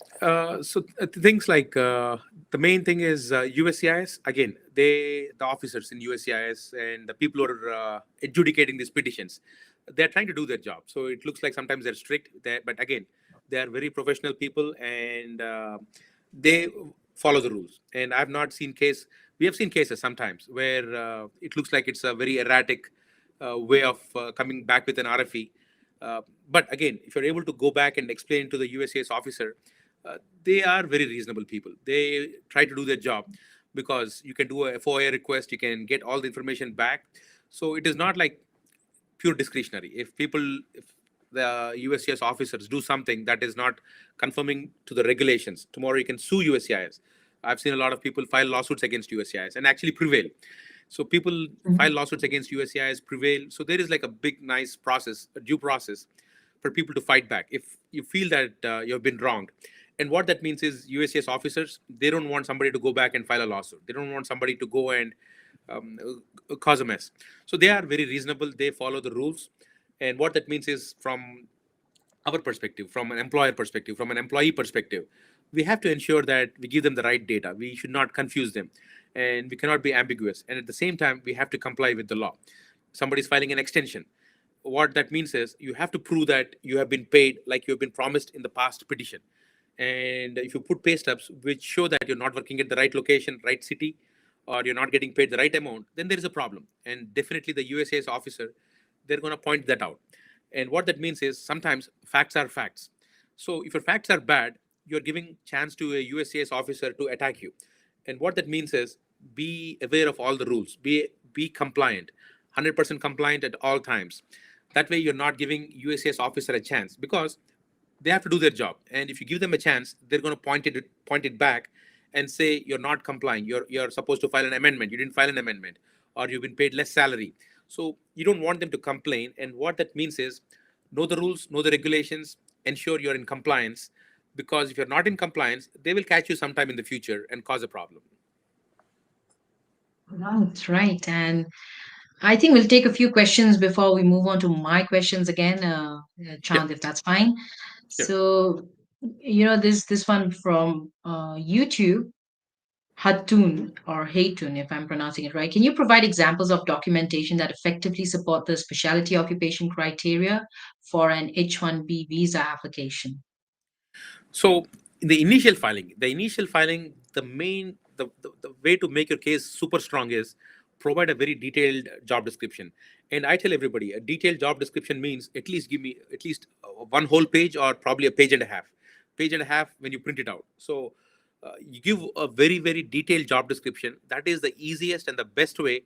like the main thing is USCIS. Again, the officers in USCIS and the people who are adjudicating these petitions, they're trying to do their job. So it looks like sometimes they're strict, but again, they are very professional people, and they follow the rules. And I've not seen case. We have seen cases sometimes where it looks like it's a very erratic way of coming back with an RFE. But again, if you're able to go back and explain to the USCIS officer, they are very reasonable people. They try to do their job because you can do a FOIA request, you can get all the information back. So it is not like pure discretionary. If the USCIS officers do something that is not conforming to the regulations, tomorrow you can sue USCIS. I've seen a lot of people file lawsuits against USCIS and actually prevail. So people file lawsuits against USCIS, prevail. So there is like a big, nice process, a due process for people to fight back if you feel that you've been wronged. And what that means is USCIS officers, they don't want somebody to go back and file a lawsuit. They don't want somebody to go and um, cause a mess. So they are very reasonable. They follow the rules. And what that means is, from our perspective, from an employer perspective, from an employee perspective, we have to ensure that we give them the right data. We should not confuse them, and we cannot be ambiguous. And at the same time, we have to comply with the law. Somebody's filing an extension. What that means is you have to prove that you have been paid like you have been promised in the past petition. And if you put pay stubs which show that you're not working at the right location, right city, or you're not getting paid the right amount, then there is a problem. And definitely the USAS officer, they're going to point that out. And what that means is sometimes facts are facts. So if your facts are bad, you're giving chance to a USCIS officer to attack you. And what that means is be aware of all the rules, be compliant, 100% compliant at all times. That way you're not giving USCIS officer a chance, because they have to do their job. And if you give them a chance, they're going to point it back and say you're not complying. You're supposed to file an amendment. You didn't file an amendment, or you've been paid less salary. So you don't want them to complain. And what that means is know the rules, know the regulations, ensure you're in compliance. Because if you're not in compliance, they will catch you sometime in the future and cause a problem. Right, right. And I think we'll take a few questions before we move on to my questions again, Yeah, Chand, if that's fine. sure. So, this one from YouTube, Hatun or Haytun, if I'm pronouncing it right. Can you provide examples of documentation that effectively support the specialty occupation criteria for an H-1B visa application? So in the initial filing, the way to make your case super strong is provide a very detailed job description. And I tell everybody, a detailed job description means at least give me at least one whole page or probably a page and a half. Page and a half when you print it out. So you give a very, very detailed job description. That is the easiest and the best way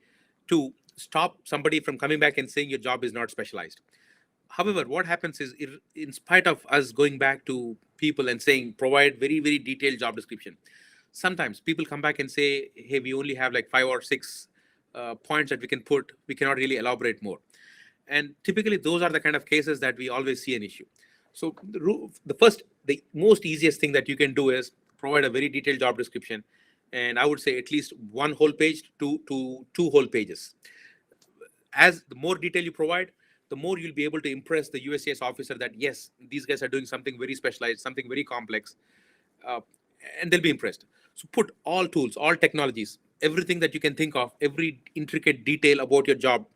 to stop somebody from coming back and saying your job is not specialized. However, what happens is, in spite of us going back to people and saying provide very, very detailed job description, sometimes people come back and say, hey, we only have like 5 or 6 points that we can put. We cannot really elaborate more. And typically, those are the kind of cases that we always see an issue. So the most easiest thing that you can do is provide a very detailed job description, and I would say at least one whole page to two whole pages. As the more detail you provide, the more you'll be able to impress the USCIS officer that yes, these guys are doing something very specialized, something very complex, uh, and they'll be impressed. So put all tools, all technologies, everything that you can think of, every intricate detail about your job,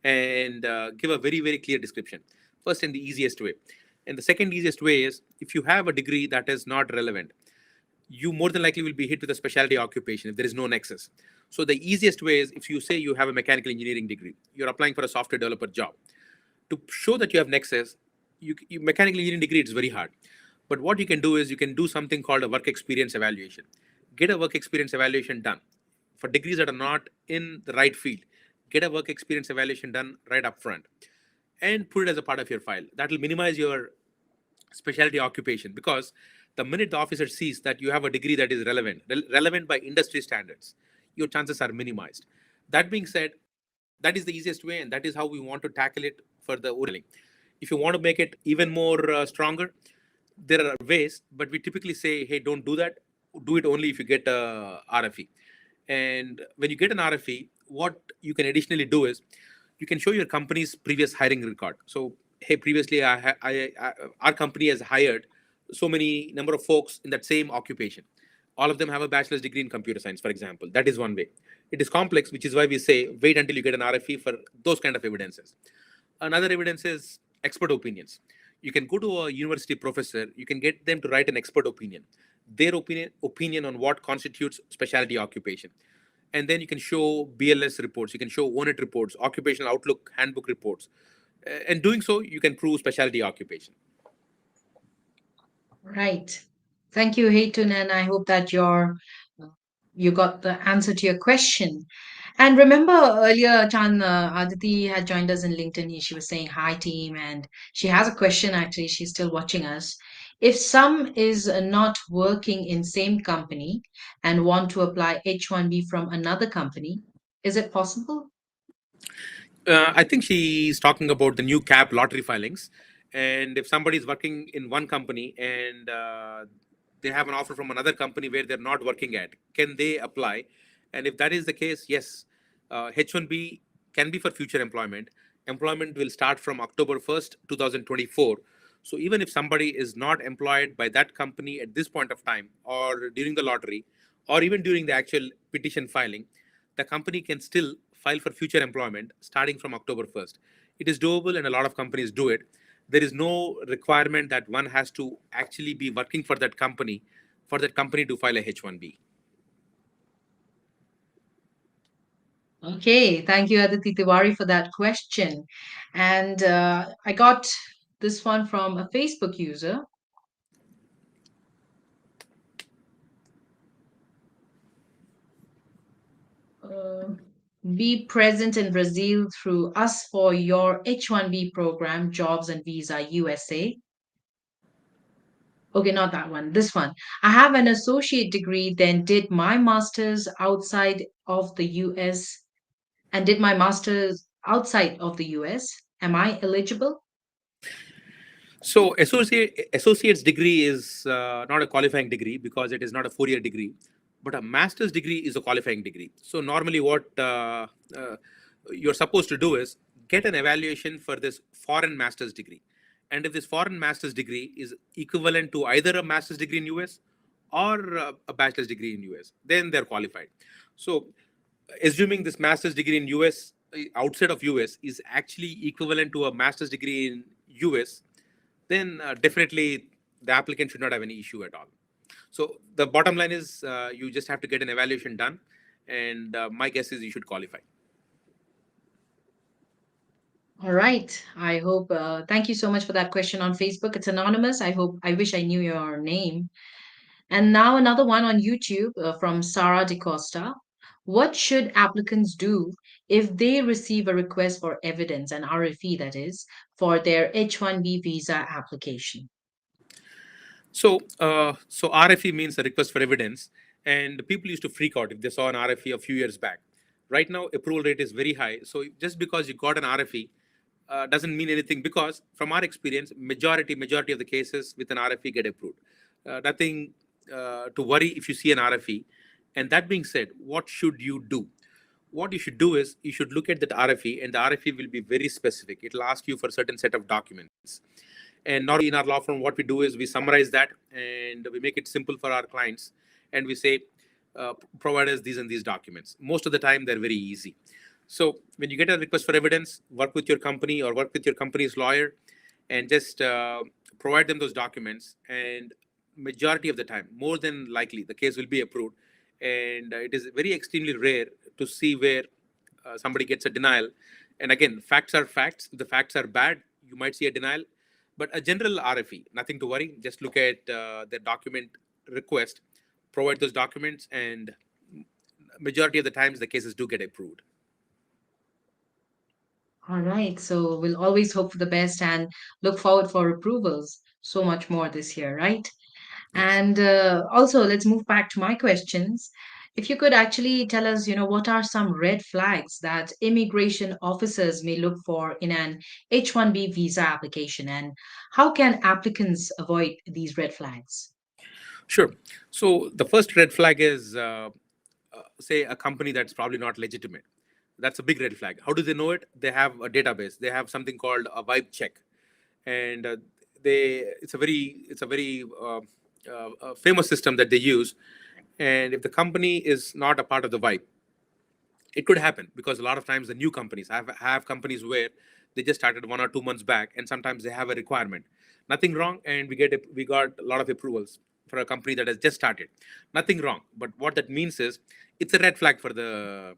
and give a very, very clear description. First and the easiest way. And the second easiest way is if you have a degree that is not relevant, you more than likely will be hit with a specialty occupation if there is no nexus. So the easiest way is if you say you have a mechanical engineering degree, you're applying for a software developer job. To show that you have nexus, you mechanical engineering degree, it's very hard. But what you can do is you can do something called a work experience evaluation. Get a work experience evaluation done. For degrees that are not in the right field, get a work experience evaluation done right up front and put it as a part of your file. That will minimize your specialty occupation, because the minute the officer sees that you have a degree that is relevant by industry standards, your chances are minimized. That being said, that is the easiest way, and that is how we want to tackle it for the original. If you want to make it even more stronger, there are ways, but we typically say, hey, don't do that. Do it only if you get a RFE. And when you get an RFE, what you can additionally do is you can show your company's previous hiring record. So, hey, previously our company has hired so many number of folks in that same occupation. All of them have a bachelor's degree in computer science, for example. That is one way. It is complex, which is why we say wait until you get an RFE for those kind of evidences. Another evidence is expert opinions. You can go to a university professor, you can get them to write an expert opinion, their opinion on what constitutes specialty occupation. And then you can show BLS reports, you can show ONET reports, occupational outlook handbook reports. And doing so, you can prove specialty occupation. Right. Thank you, Haytun, and I hope that you got the answer to your question. And remember earlier, Chan, Aditi had joined us in LinkedIn. She was saying hi, team, and she has a question. Actually, she's still watching us. If some is not working in same company and want to apply H-1B from another company, is it possible? I think she's talking about the new cap lottery filings. And if somebody is working in one company and they have an offer from another company where they're not working at, can they apply? And if that is the case, yes, H-1B can be for future employment. Employment will start from October 1st, 2024. So even if somebody is not employed by that company at this point of time, or during the lottery, or even during the actual petition filing, the company can still file for future employment starting from October 1st. It is doable and a lot of companies do it. There is no requirement that one has to actually be working for that company to file a H-1B. Okay, thank you, Aditi Tiwari, for that question. And I got this one from a Facebook user. Uh, be present in Brazil through us for your H-1B program, Jobs and Visa USA. Okay, not that one. This one. I have an associate degree, then did my master's outside of the US and did my master's outside of the US. Am I eligible? So associate's degree is not a qualifying degree because it is not a 4-year degree, but a master's degree is a qualifying degree. So normally, what uh, you're supposed to do is get an evaluation for this foreign master's degree, and if this foreign master's degree is equivalent to either a master's degree in US or a bachelor's degree in US, then they're qualified. So assuming this master's degree in US outside of US is actually equivalent to a master's degree in US, then definitely the applicant should not have any issue at all. So the bottom line is you just have to get an evaluation done, and my guess is you should qualify. All right. I hope, thank you so much for that question on Facebook. It's anonymous. I wish I knew your name. And now another one on YouTube from Sarah DeCosta. What should applicants do if they receive a request for evidence, an RFE that is, for their H-1B visa application? So RFE means a request for evidence, and people used to freak out if they saw an RFE a few years back. Right now, approval rate is very high. So just because you got an RFE doesn't mean anything because, from our experience, majority of the cases with an RFE get approved. Nothing to worry if you see an RFE. And that being said, what should you do? What you should do is you should look at that RFE, and the RFE will be very specific. It'll ask you for a certain set of documents. And normally in our law firm, what we do is we summarize that and we make it simple for our clients, and we say, provide us these and these documents. Most of the time, they're very easy. So when you get a request for evidence, work with your company or work with your company's lawyer, and just provide them those documents. And majority of the time, more than likely, the case will be approved. And it is very extremely rare to see where somebody gets a denial. And again, facts are facts. If the facts are bad, you might see a denial. But a general RFE, nothing to worry. Just look at the document request, provide those documents, and majority of the times the cases do get approved. All right. So we'll always hope for the best and look forward for approvals so much more this year, right? Yes. And also, let's move back to my questions. If you could actually tell us, what are some red flags that immigration officers may look for in an H-1B visa application, and how can applicants avoid these red flags? Sure. So the first red flag is, say, a company that's probably not legitimate. That's a big red flag. How do they know it? They have a database. They have something called a vibe check, and it's a very famous system that they use. And if the company is not a part of the vibe, it could happen because a lot of times the new companies have companies where they just started 1 or 2 months back, and sometimes they have a requirement. Nothing wrong, and we got a lot of approvals for a company that has just started. Nothing wrong, but what that means is it's a red flag for the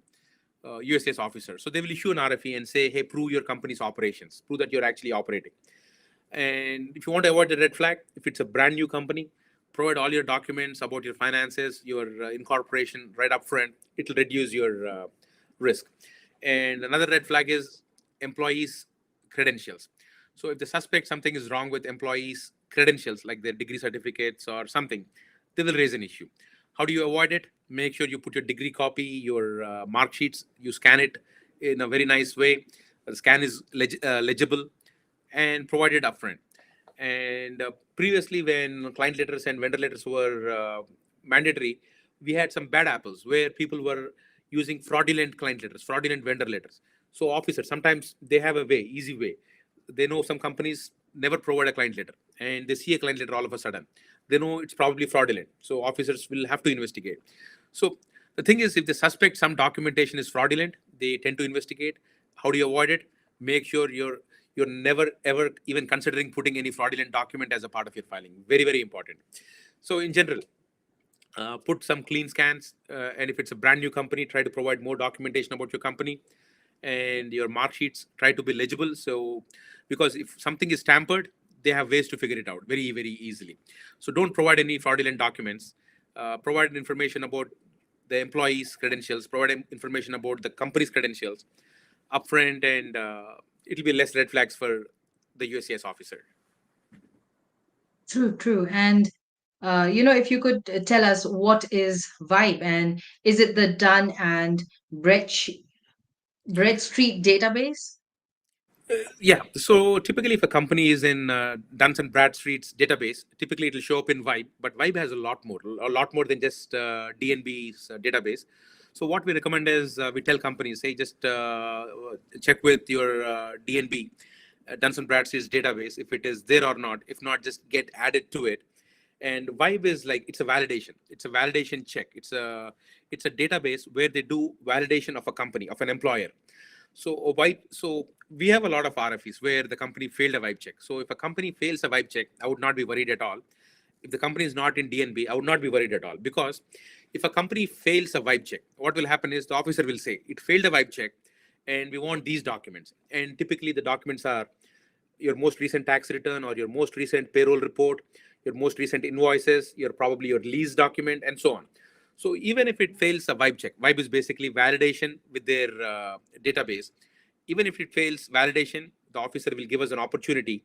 USS officer. So they will issue an RFE and say, hey, prove your company's operations, prove that you're actually operating. And if you want to avoid the red flag, if it's a brand new company, provide all your documents about your finances, your incorporation right up front. It'll reduce your risk. And another red flag is employees' credentials. So if the suspect something is wrong with employees' credentials, like their degree certificates or something, they will raise an issue. How do you avoid it? Make sure you put your degree copy, your mark sheets, you scan it in a very nice way. The scan is legible and provided upfront. And previously, when client letters and vendor letters were mandatory, we had some bad apples where people were using fraudulent client letters, fraudulent vendor letters. So officers sometimes they have a way, easy way. They know some companies never provide a client letter, and they see a client letter all of a sudden. They know it's probably fraudulent. So officers will have to investigate. So the thing is, if they suspect some documentation is fraudulent, they tend to investigate. How do you avoid it? Make sure you're never ever even considering putting any fraudulent document as a part of your filing. Very, very important. So in general, put some clean scans, and if it's a brand new company, try to provide more documentation about your company, and your mark sheets try to be legible. So because if something is tampered, they have ways to figure it out very, very easily. So don't provide any fraudulent documents. Provide information about the employees' credentials, provide information about the company's credentials upfront, and it'll be less red flags for the USCIS officer. True, true. And if you could tell us what is Vibe, and is it the Dun and Bradstreet database? Yeah. So typically, if a company is in Duns and Bradstreet's database, typically it will show up in Vibe. But Vibe has a lot more than just DNB's database. So what we recommend is we tell companies, hey, just check with your DNB, Duns and Bradstreet's database, if it is there or not. If not, just get added to it. And Vibe is like it's a validation. It's a validation check. It's a database where they do validation of a company, of an employer. So a vibe, so we have a lot of RFEs where the company failed a vibe check. So if a company fails a vibe check, I would not be worried at all. If the company is not in DNB, I would not be worried at all, because if a company fails a vibe check, what will happen is the officer will say it failed a vibe check, and we want these documents. And typically the documents are your most recent tax return or your most recent payroll report, your most recent invoices, your probably your lease document, and so on. So even if it fails a vibe check, vibe is basically validation with their database. Even if it fails validation, the officer will give us an opportunity,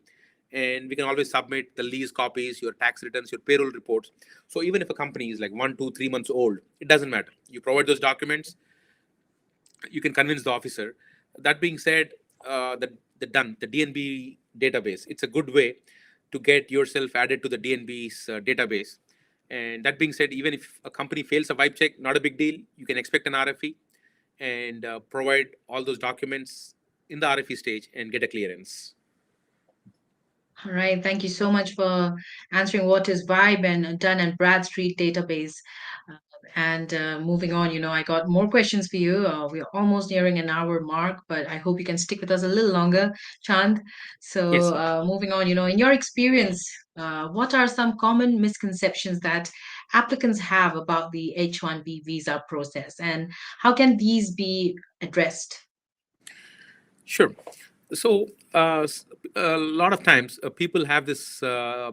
and we can always submit the lease copies, your tax returns, your payroll reports. So even if a company is like 1, 2, 3 months old, it doesn't matter. You provide those documents, you can convince the officer. That being said, the DNB database, it's a good way to get yourself added to the DNB's database. And that being said, even if a company fails a vibe check, not a big deal. You can expect an RFE and provide all those documents in the RFE stage and get a clearance. All right. Thank you so much for answering what is Vibe and Dun and Bradstreet database. Uh, and moving on, I got more questions for you. We're almost nearing an hour mark, but I hope you can stick with us a little longer, Chand. So, Yes. moving on, in your experience, what are some common misconceptions that applicants have about the H-1B visa process, and how can these be addressed? Sure. So, a lot of times people have this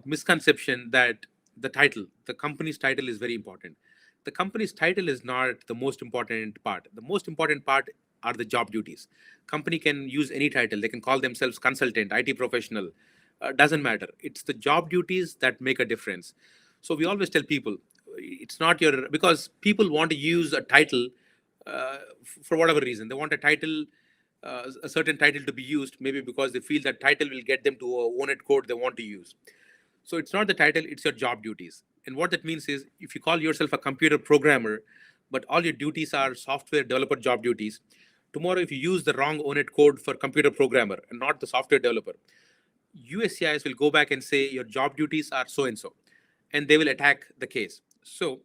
misconception that the company's title is very important. The company's title is not the most important part. The most important part are the job duties. Company can use any title. They can call themselves consultant, IT professional. Doesn't matter. It's the job duties that make a difference. So we always tell people, it's not your, because people want to use a title for whatever reason. They want a certain title to be used, maybe because they feel that title will get them to a owned code they want to use. So it's not the title, it's your job duties. And what that means is, if you call yourself a computer programmer, but all your duties are software developer job duties, tomorrow if you use the wrong owned code for computer programmer and not the software developer, USCIS will go back and say your job duties are so and so, and they will attack the case. So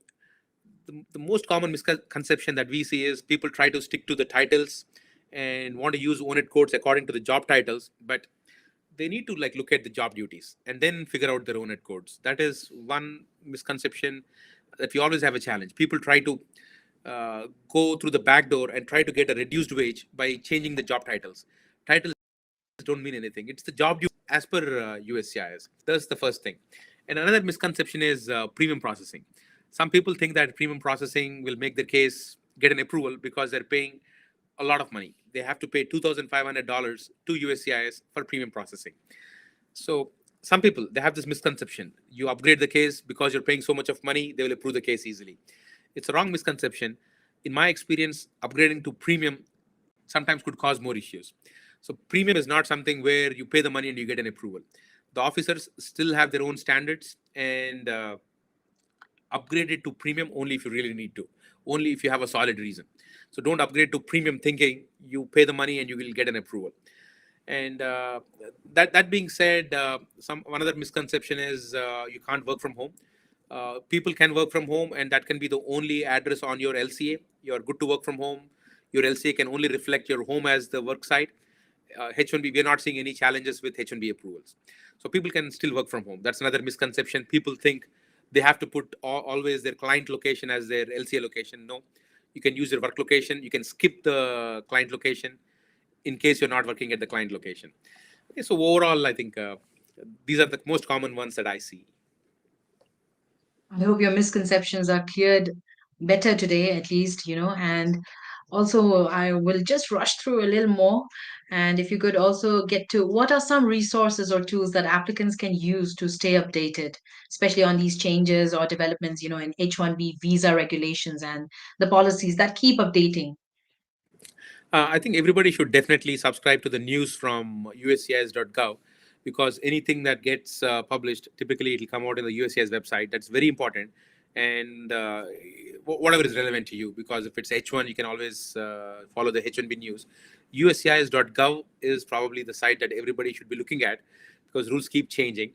the most common misconception that we see is people try to stick to the titles and want to use owned codes according to the job titles, but they need to like look at the job duties and then figure out their owned codes. That is one misconception that we always have a challenge. People try to go through the back door and try to get a reduced wage by changing the job titles. Titles don't mean anything. It's the job duties as per USCIS. That's the first thing. And another misconception is premium processing. Some people think that premium processing will make their case get an approval because they're paying a lot of money. They have to pay $2,500 to USCIS for premium processing. So some people, they have this misconception. You upgrade the case because you're paying so much of money, they will approve the case easily. It's a wrong misconception. In my experience, upgrading to premium sometimes could cause more issues. So premium is not something where you pay the money and you get an approval. The officers still have their own standards, and upgrade it to premium only if you really need to, only if you have a solid reason. So don't upgrade to premium thinking you pay the money and you will get an approval. And that being said, some one other misconception is you can't work from home. People can work from home, and that can be the only address on your LCA. You're good to work from home. Your LCA can only reflect your home as the work site. H-1B, we are not seeing any challenges with H-1B approvals. So people can still work from home. That's another misconception. People think they have to put always their client location as their LCA location. No, you can use your work location. You can skip the client location in case you're not working at the client location. Okay, so overall, I think these are the most common ones that I see. I hope your misconceptions are cleared better today, at least, and Also, I will just rush through a little more. And if you could also get to what are some resources or tools that applicants can use to stay updated, especially on these changes or developments, in H-1B visa regulations and the policies that keep updating. I think everybody should definitely subscribe to the news from uscis.gov because anything that gets published, typically it'll come out in the USCIS website. That's very important. And whatever is relevant to you, because if it's H1, you can always follow the H1B news. uscis.gov is probably the site that everybody should be looking at because rules keep changing.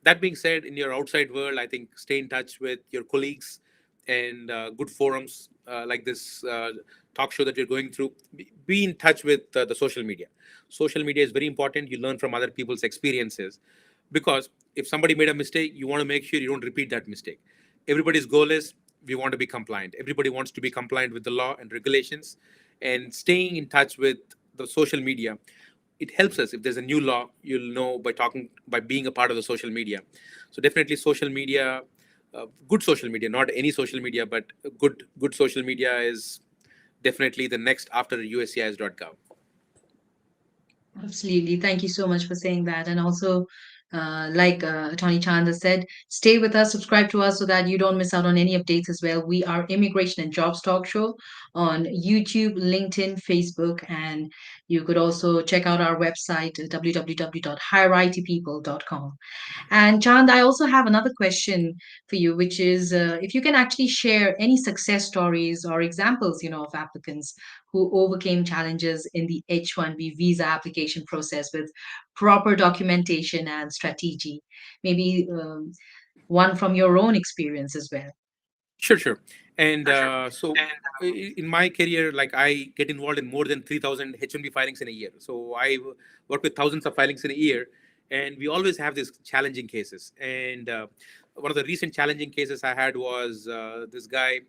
That being said, in your outside world, I think stay in touch with your colleagues and good forums like this talk show that you're going through. Be in touch with the social media. Social media is very important. You learn from other people's experiences because if somebody made a mistake, you want to make sure you don't repeat that mistake. Everybody's goal is we want to be compliant. Everybody wants to be compliant with the law and regulations, and staying in touch with the social media, it helps us. If there's a new law, you'll know by being a part of the social media. So definitely social media, good social media, not any social media, but good social media is definitely the next after uscis.gov. Absolutely. Thank you so much for saying that. And also, like Attorney Chanda said, stay with us, subscribe to us so that you don't miss out on any updates as well. We are Immigration and Jobs Talk Show on YouTube, LinkedIn, Facebook, and you could also check out our website, www.higheritpeople.com. And Chand, I also have another question for you, which is if you can actually share any success stories or examples, of applicants who overcame challenges in the H-1B visa application process with proper documentation and strategy. Maybe one from your own experience as well. Sure. And in my career, like I get involved in more than 3,000 H1B filings in a year. So I work with thousands of filings in a year, and we always have these challenging cases. And one of the recent challenging cases I had was this guy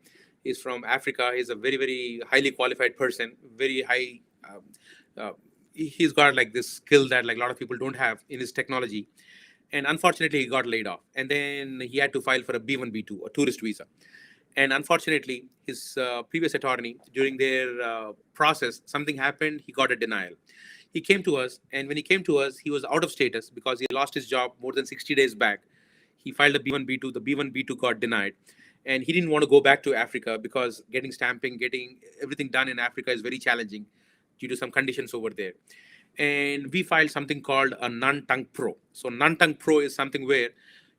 is from Africa. He's a very, very highly qualified person, very high. Uh, he's got like this skill that like a lot of people don't have in his technology. And unfortunately, he got laid off. And then he had to file for a B1, B2, a tourist visa. And unfortunately, his previous attorney, during their process, something happened. He got a denial. He came to us, and when he came to us, he was out of status because he lost his job more than 60 days back. He filed a B1, B2. The B1, B2 got denied. And he didn't want to go back to Africa because getting stamping, getting everything done in Africa is very challenging due to some conditions over there. And we filed something called a non-tung pro. So non-tung pro is something where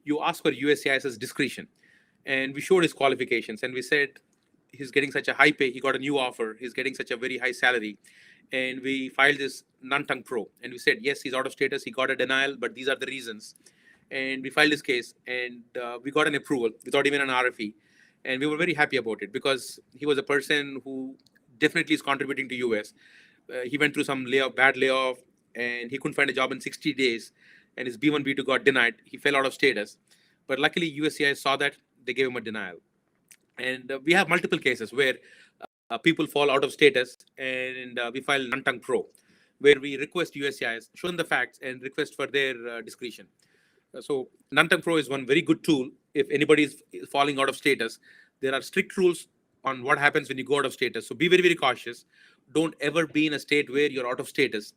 you ask for USCIS's discretion. And we showed his qualifications, and we said he's getting such a high pay. He got a new offer. He's getting such a very high salary. And we filed this non-tung pro. And we said, yes, he's out of status. He got a denial, but these are the reasons. And we filed this case, and we got an approval without even an RFE. And we were very happy about it because he was a person who definitely is contributing to US. He went through some bad layoff, and he couldn't find a job in 60 days. And his B1, B2 got denied. He fell out of status. But luckily, USCIS saw that. They gave him a denial. And we have multiple cases where people fall out of status, and we file non-tung pro, where we request USCIS, show them the facts, and request for their discretion. So non-tung pro is one very good tool. If anybody is falling out of status, there are strict rules on what happens when you go out of status. So be very, very cautious. Don't ever be in a state where you're out of status.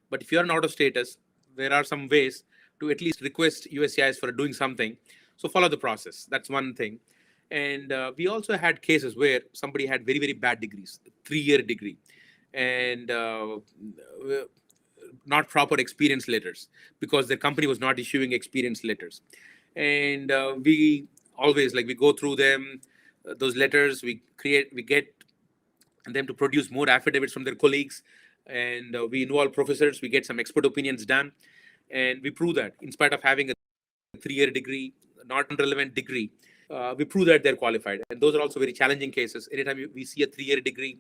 But if you're not out of status, there are some ways to at least request USCIS for doing something. So follow the process. That's one thing. And we also had cases where somebody had very, very bad degrees, 3-year degree, and not proper experience letters because their company was not issuing experience letters. And we always we go through them, those letters, we get them to produce more affidavits from their colleagues, and we involve professors, we get some expert opinions done, and we prove that in spite of having a 3-year degree, not relevant degree, we prove that they're qualified. And those are also very challenging cases. Anytime we see a 3-year degree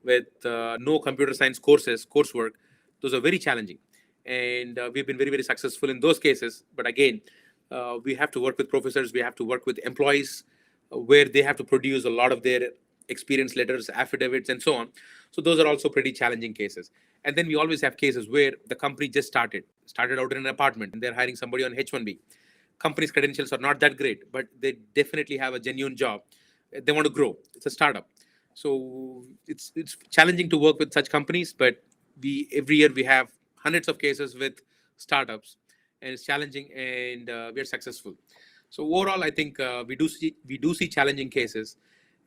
with no computer science coursework, those are very challenging. And we've been very, very successful in those cases. But again, we have to work with professors, we have to work with employees where they have to produce a lot of their experience letters, affidavits, and so on. So those are also pretty challenging cases. And then we always have cases where the company just started out in an apartment and they're hiring somebody on H-1B. Company's credentials are not that great, but they definitely have a genuine job. They want to grow. It's a startup. So it's challenging to work with such companies, but we every year we have hundreds of cases with startups, and it's challenging, and we are successful. So overall, I think we do see challenging cases,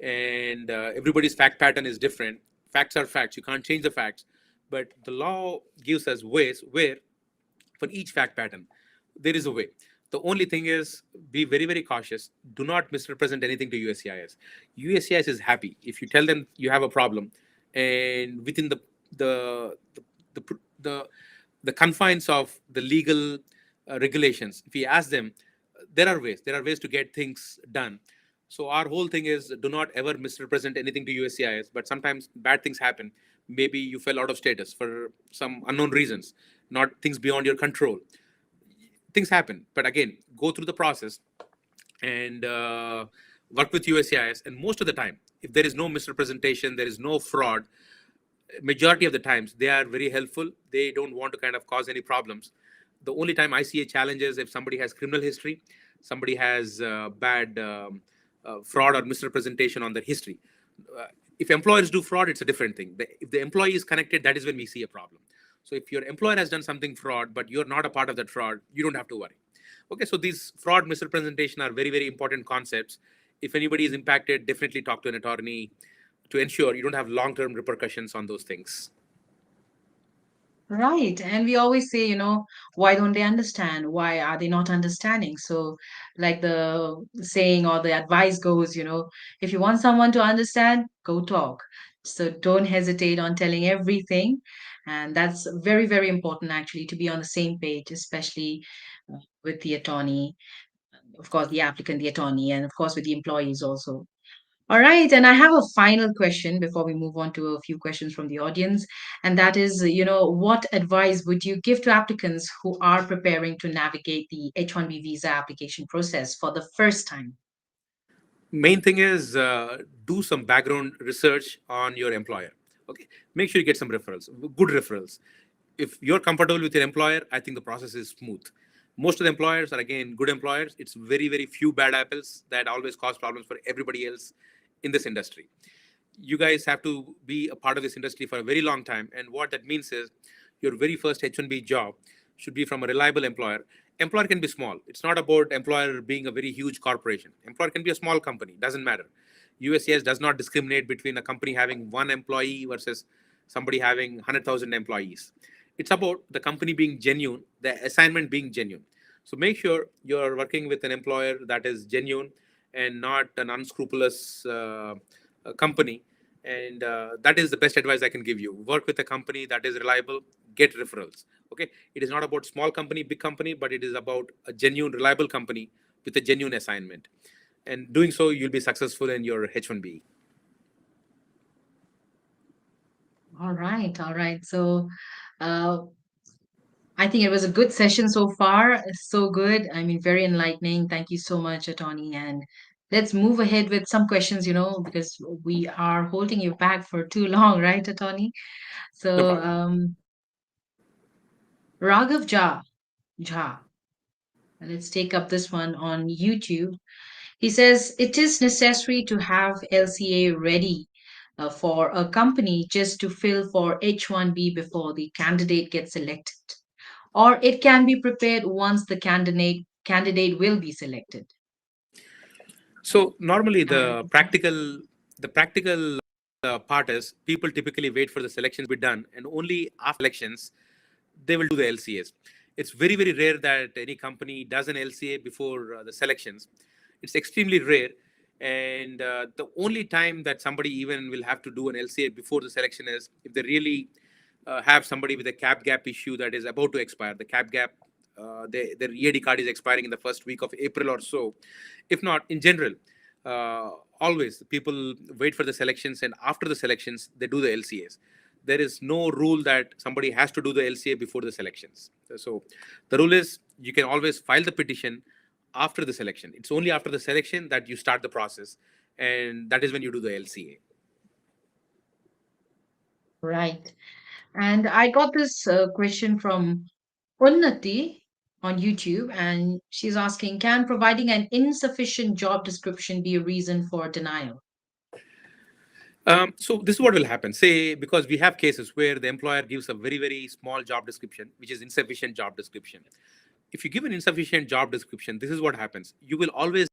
and everybody's fact pattern is different. Facts are facts. You can't change the facts, but the law gives us ways where for each fact pattern there is a way. The only thing is, be very very cautious. Do not misrepresent anything to USCIS. USCIS is happy if you tell them you have a problem, and within the the the, the confines of the legal regulations, if you ask them, there are ways to get things done. So our whole thing is, do not ever misrepresent anything to USCIS. But sometimes bad things happen. Maybe you fell out of status for some unknown reasons, not things beyond your control. Things happen, but again, go through the process and work with USCIS. And most of the time, if there is no misrepresentation, there is no fraud, majority of the times they are very helpful. They don't want to kind of cause any problems. The only time I see a challenge is if somebody has criminal history, somebody has bad fraud or misrepresentation on their history. If employers do fraud, it's a different thing. If the employee is connected, that is when we see a problem. So if your employer has done something fraud, but you're not a part of that fraud, you don't have to worry. Okay, so these fraud misrepresentation are very very important concepts. If anybody is impacted, definitely talk to an attorney to ensure you don't have long-term repercussions on those things. Right. And we always say, why don't they understand? Why are they not understanding? So, like the saying or the advice goes, if you want someone to understand, go talk. So, don't hesitate on telling everything. And that's very, very important, actually, to be on the same page, especially with the attorney, of course, the applicant, the attorney, and of course, with the employees also. All right, and I have a final question before we move on to a few questions from the audience, and that is, what advice would you give to applicants who are preparing to navigate the H-1B visa application process for the first time? Main thing is, do some background research on your employer. Okay, make sure you get some referrals, good referrals. If you're comfortable with your employer, I think the process is smooth. Most of the employers are again good employers. It's very very few bad apples that always cause problems for everybody else in this industry. You guys have to be a part of this industry for a very long time. And what that means is, your very first H-1B job should be from a reliable employer. Employer can be small. It's not about employer being a very huge corporation. Employer can be a small company. Doesn't matter. USCIS does not discriminate between a company having one employee versus somebody having 100,000 employees. It's about the company being genuine, the assignment being genuine. So make sure you're working with an employer that is genuine and not an unscrupulous company. And that is the best advice I can give you. Work with a company that is reliable, get referrals. Okay, it is not about small company, big company, but it is about a genuine, reliable company with a genuine assignment. And doing so, you'll be successful in your H-1B. All right, all right. So, uh, I think it was a good session so far. So good. I mean, very enlightening. Thank you so much, Attorney. And let's move ahead with some questions, because we are holding you back for too long, right, Attorney? No So, problem. Raghav Jha, let's take up this one on YouTube. He says it is necessary to have LCA ready for a company just to fill for H-1B before the candidate gets selected, or it can be prepared once the candidate will be selected. So normally And the practical part is, people typically wait for the selections to be done, and only after elections they will do the LCAs. It's very very rare that any company does an LCA before the selections. It's extremely rare, and the only time that somebody even will have to do an LCA before the selection is if they really have somebody with a cap gap issue that is about to expire. The cap gap, their EAD card is expiring in the first week of April or so. If not, in general, uh, always people wait for the selections, and after the selections they do the LCAs. There is no rule that somebody has to do the LCA before the selections. So the rule is, you can always file the petition after the selection. It's only after the selection that you start the process, and that is when you do the LCA. right. And I got this question from Unnati on YouTube, and she's asking, can providing an insufficient job description be a reason for denial? So this is what will happen. Say, because we have cases where the employer gives a very, very small job description, which is insufficient job description. If you give an insufficient job description, this is what happens. You will always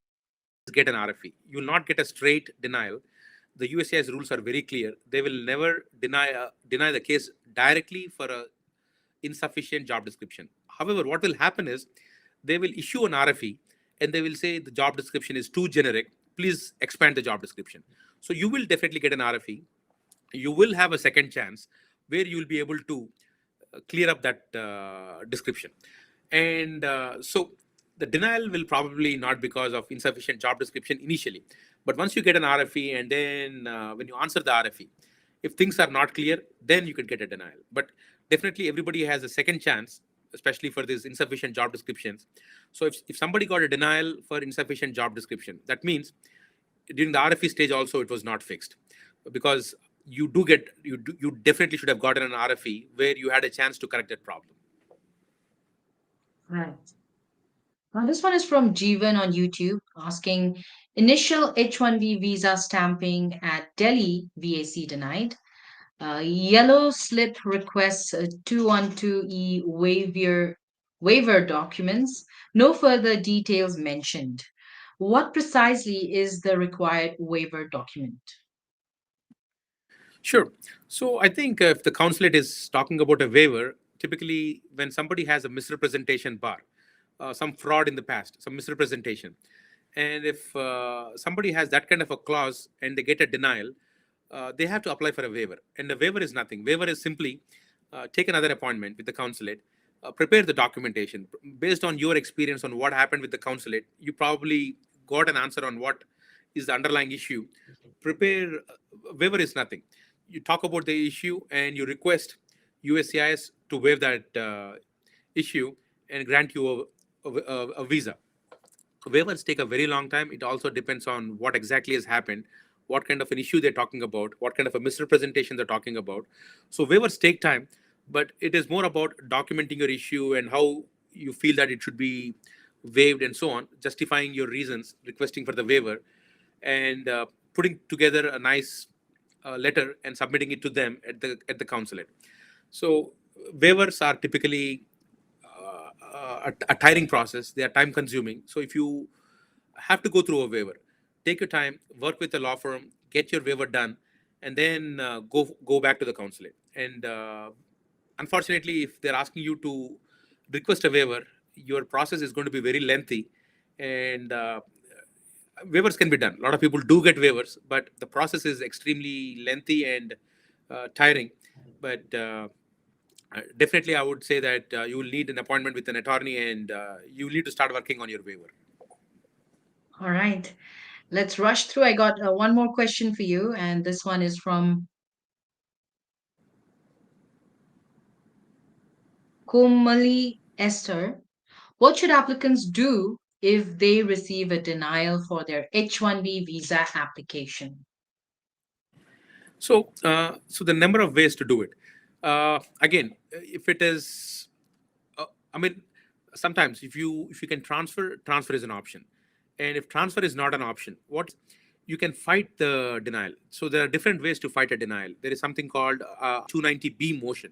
get an RFE. You will not get a straight denial. The USCIS rules are very clear. They will never deny the case directly for a insufficient job description. However, what will happen is they will issue an RFE and they will say the job description is too generic. Please expand the job description. So you will definitely get an RFE. You will have a second chance where you will be able to clear up that description. And so the denial will probably not because of insufficient job description initially. But once you get an RFE and then when you answer the RFE, if things are not clear, then you could get a denial. But definitely everybody has a second chance, especially for these insufficient job descriptions. So if somebody got a denial for insufficient job description, that means during the RFE stage also it was not fixed, because you definitely should have gotten an RFE where you had a chance to correct that problem. Right. Now, this one is from Jeevan on YouTube asking initial H-1B visa stamping at Delhi VAC denied. Yellow slip requests 212E waiver documents. No further details mentioned. What precisely is the required waiver document? Sure. So I think if the consulate is talking about a waiver, typically when somebody has a misrepresentation bar, some fraud in the past, some misrepresentation, and if somebody has that kind of a clause and they get a denial, they have to apply for a waiver. And the waiver is nothing. Waiver is simply take another appointment with the consulate, prepare the documentation based on your experience on what happened with the consulate. You probably got an answer on what is the underlying issue. Prepare waiver is nothing. You talk about the issue and you request USCIS to waive that issue and grant you a visa. Waivers take a very long time. It also depends on what exactly has happened, what kind of an issue they're talking about, what kind of a misrepresentation they're talking about. So waivers take time, but it is more about documenting your issue and how you feel that it should be waived and so on, justifying your reasons, requesting for the waiver, and putting together a nice letter and submitting it to them at the consulate. So waivers are typically a tiring process. They are time consuming. So if you have to go through a waiver, take your time, work with a law firm, get your waiver done, and then go back to the consulate. And unfortunately, if they're asking you to request a waiver, your process is going to be very lengthy, and waivers can be done. A lot of people do get waivers, but the process is extremely lengthy and tiring. But definitely, I would say that you will need an appointment with an attorney, and you will need to start working on your waiver. All right. Let's rush through. I got one more question for you, and this one is from Komali Esther. What should applicants do if they receive a denial for their H-1B visa application? So the number of ways to do it. Again, if it is, I mean, sometimes if you can transfer is an option, and if transfer is not an option, what you can fight the denial. So there are different ways to fight a denial. There is something called 290B motion.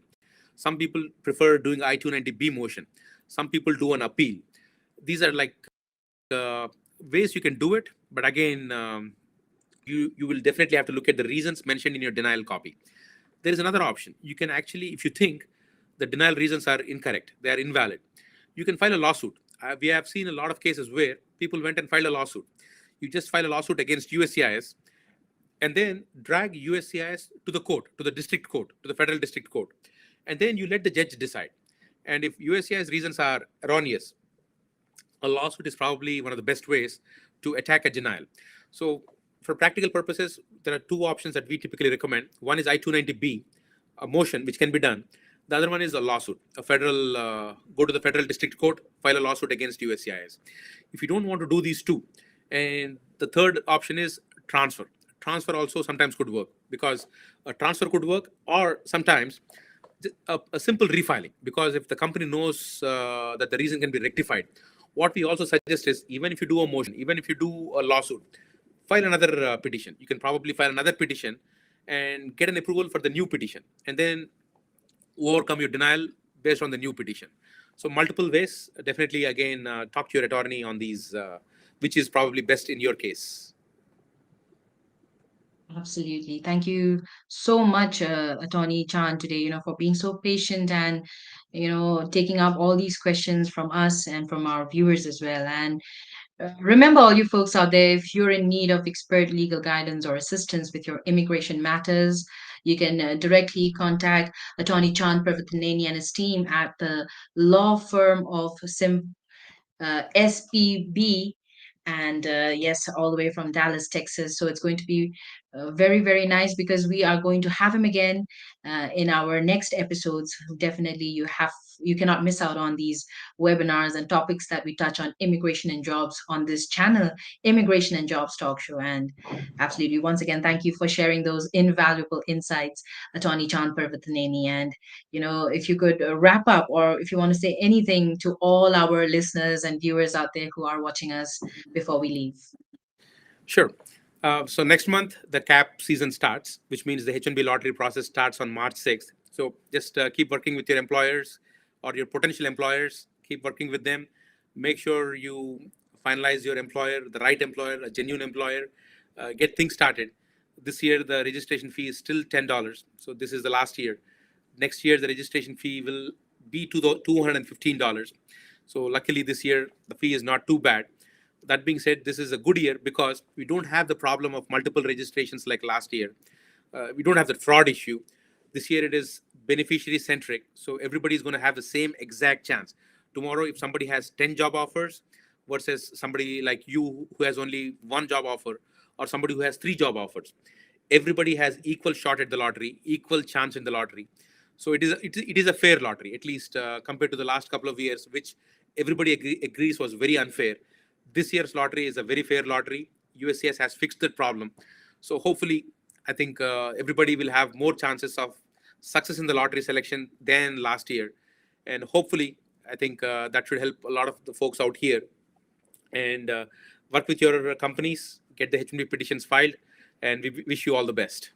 Some people prefer doing I-290B motion. Some people do an appeal. These are like ways you can do it, but again, you will definitely have to look at the reasons mentioned in your denial copy. There is another option. You can actually, if you think the denial reasons are incorrect, they are invalid, you can file a lawsuit. We have seen a lot of cases where people went and filed a lawsuit. You just file a lawsuit against USCIS and then drag USCIS to the court, to the district court, to the federal district court. And then you let the judge decide. And if USCIS reasons are erroneous, a lawsuit is probably one of the best ways to attack a denial. So for practical purposes, there are two options that we typically recommend. One is I-290B, a motion which can be done. The other one is a lawsuit, a federal, go to the federal district court, file a lawsuit against USCIS. If you don't want to do these two, and the third option is transfer. Transfer also sometimes could work, because a transfer could work, or sometimes a simple refiling, because if the company knows that the reason can be rectified, what we also suggest is, even if you do a motion, even if you do a lawsuit, file another petition. You can probably file another petition and get an approval for the new petition, and then overcome your denial based on the new petition. So multiple ways. Definitely, again, talk to your attorney on these, which is probably best in your case. Absolutely. Thank you so much, Attorney Chan, today, for being so patient and, taking up all these questions from us and from our viewers as well. And remember, all you folks out there, if you're in need of expert legal guidance or assistance with your immigration matters, you can directly contact Attorney Chan Pravathaneni and his team at the law firm of SPB, and yes, all the way from Dallas, Texas. So it's going to be very, very nice because we are going to have him again in our next episodes. Definitely, you cannot miss out on these webinars and topics that we touch on immigration and jobs on this channel, Immigration and Jobs Talk Show. And absolutely, once again, thank you for sharing those invaluable insights, Attorney Chan Parvathaneni. And if you could wrap up, or if you want to say anything to all our listeners and viewers out there who are watching us before we leave. Sure. So next month the cap season starts, which means the H-1B lottery process starts on March 6th. So just keep working with your employers or your potential employers. Keep working with them. Make sure you finalize your employer, the right employer, a genuine employer. Get things started. This year the registration fee is still $10. So this is the last year. Next year the registration fee will be $215. So luckily this year the fee is not too bad. That being said, this is a good year because we don't have the problem of multiple registrations like last year. We don't have the fraud issue. This year it is beneficiary centric, so everybody is going to have the same exact chance. Tomorrow, if somebody has 10 job offers versus somebody like you who has only one job offer, or somebody who has three job offers, everybody has equal shot at the lottery, equal chance in the lottery. So it is a fair lottery, at least compared to the last couple of years, which everybody agrees was very unfair. This year's lottery is a very fair lottery. USCIS has fixed that problem. So hopefully, I think everybody will have more chances of success in the lottery selection than last year. And hopefully, I think that should help a lot of the folks out here. And work with your companies, get the H-1B petitions filed, and we wish you all the best.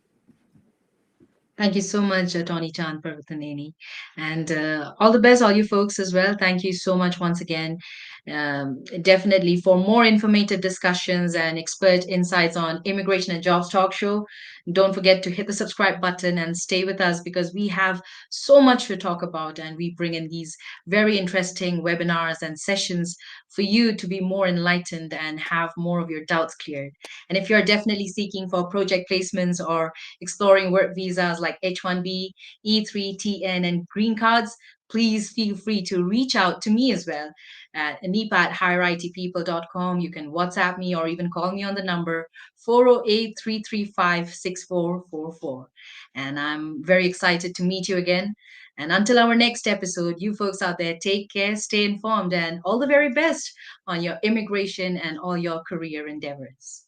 Thank you so much, Tony Chan Parvathaneni. And all the best, all you folks as well. Thank you so much once again. Definitely for more informative discussions and expert insights on Immigration and Jobs Talk Show, don't forget to hit the subscribe button and stay with us because we have so much to talk about and we bring in these very interesting webinars and sessions for you to be more enlightened and have more of your doubts cleared. And if you're definitely seeking for project placements or exploring work visas like H-1B, E3, TN, and green cards, please feel free to reach out to me as well at anipa@higheritpeople.com. You can WhatsApp me or even call me on the number 408-335-6444. And I'm very excited to meet you again. And until our next episode, you folks out there, take care, stay informed, and all the very best on your immigration and all your career endeavors.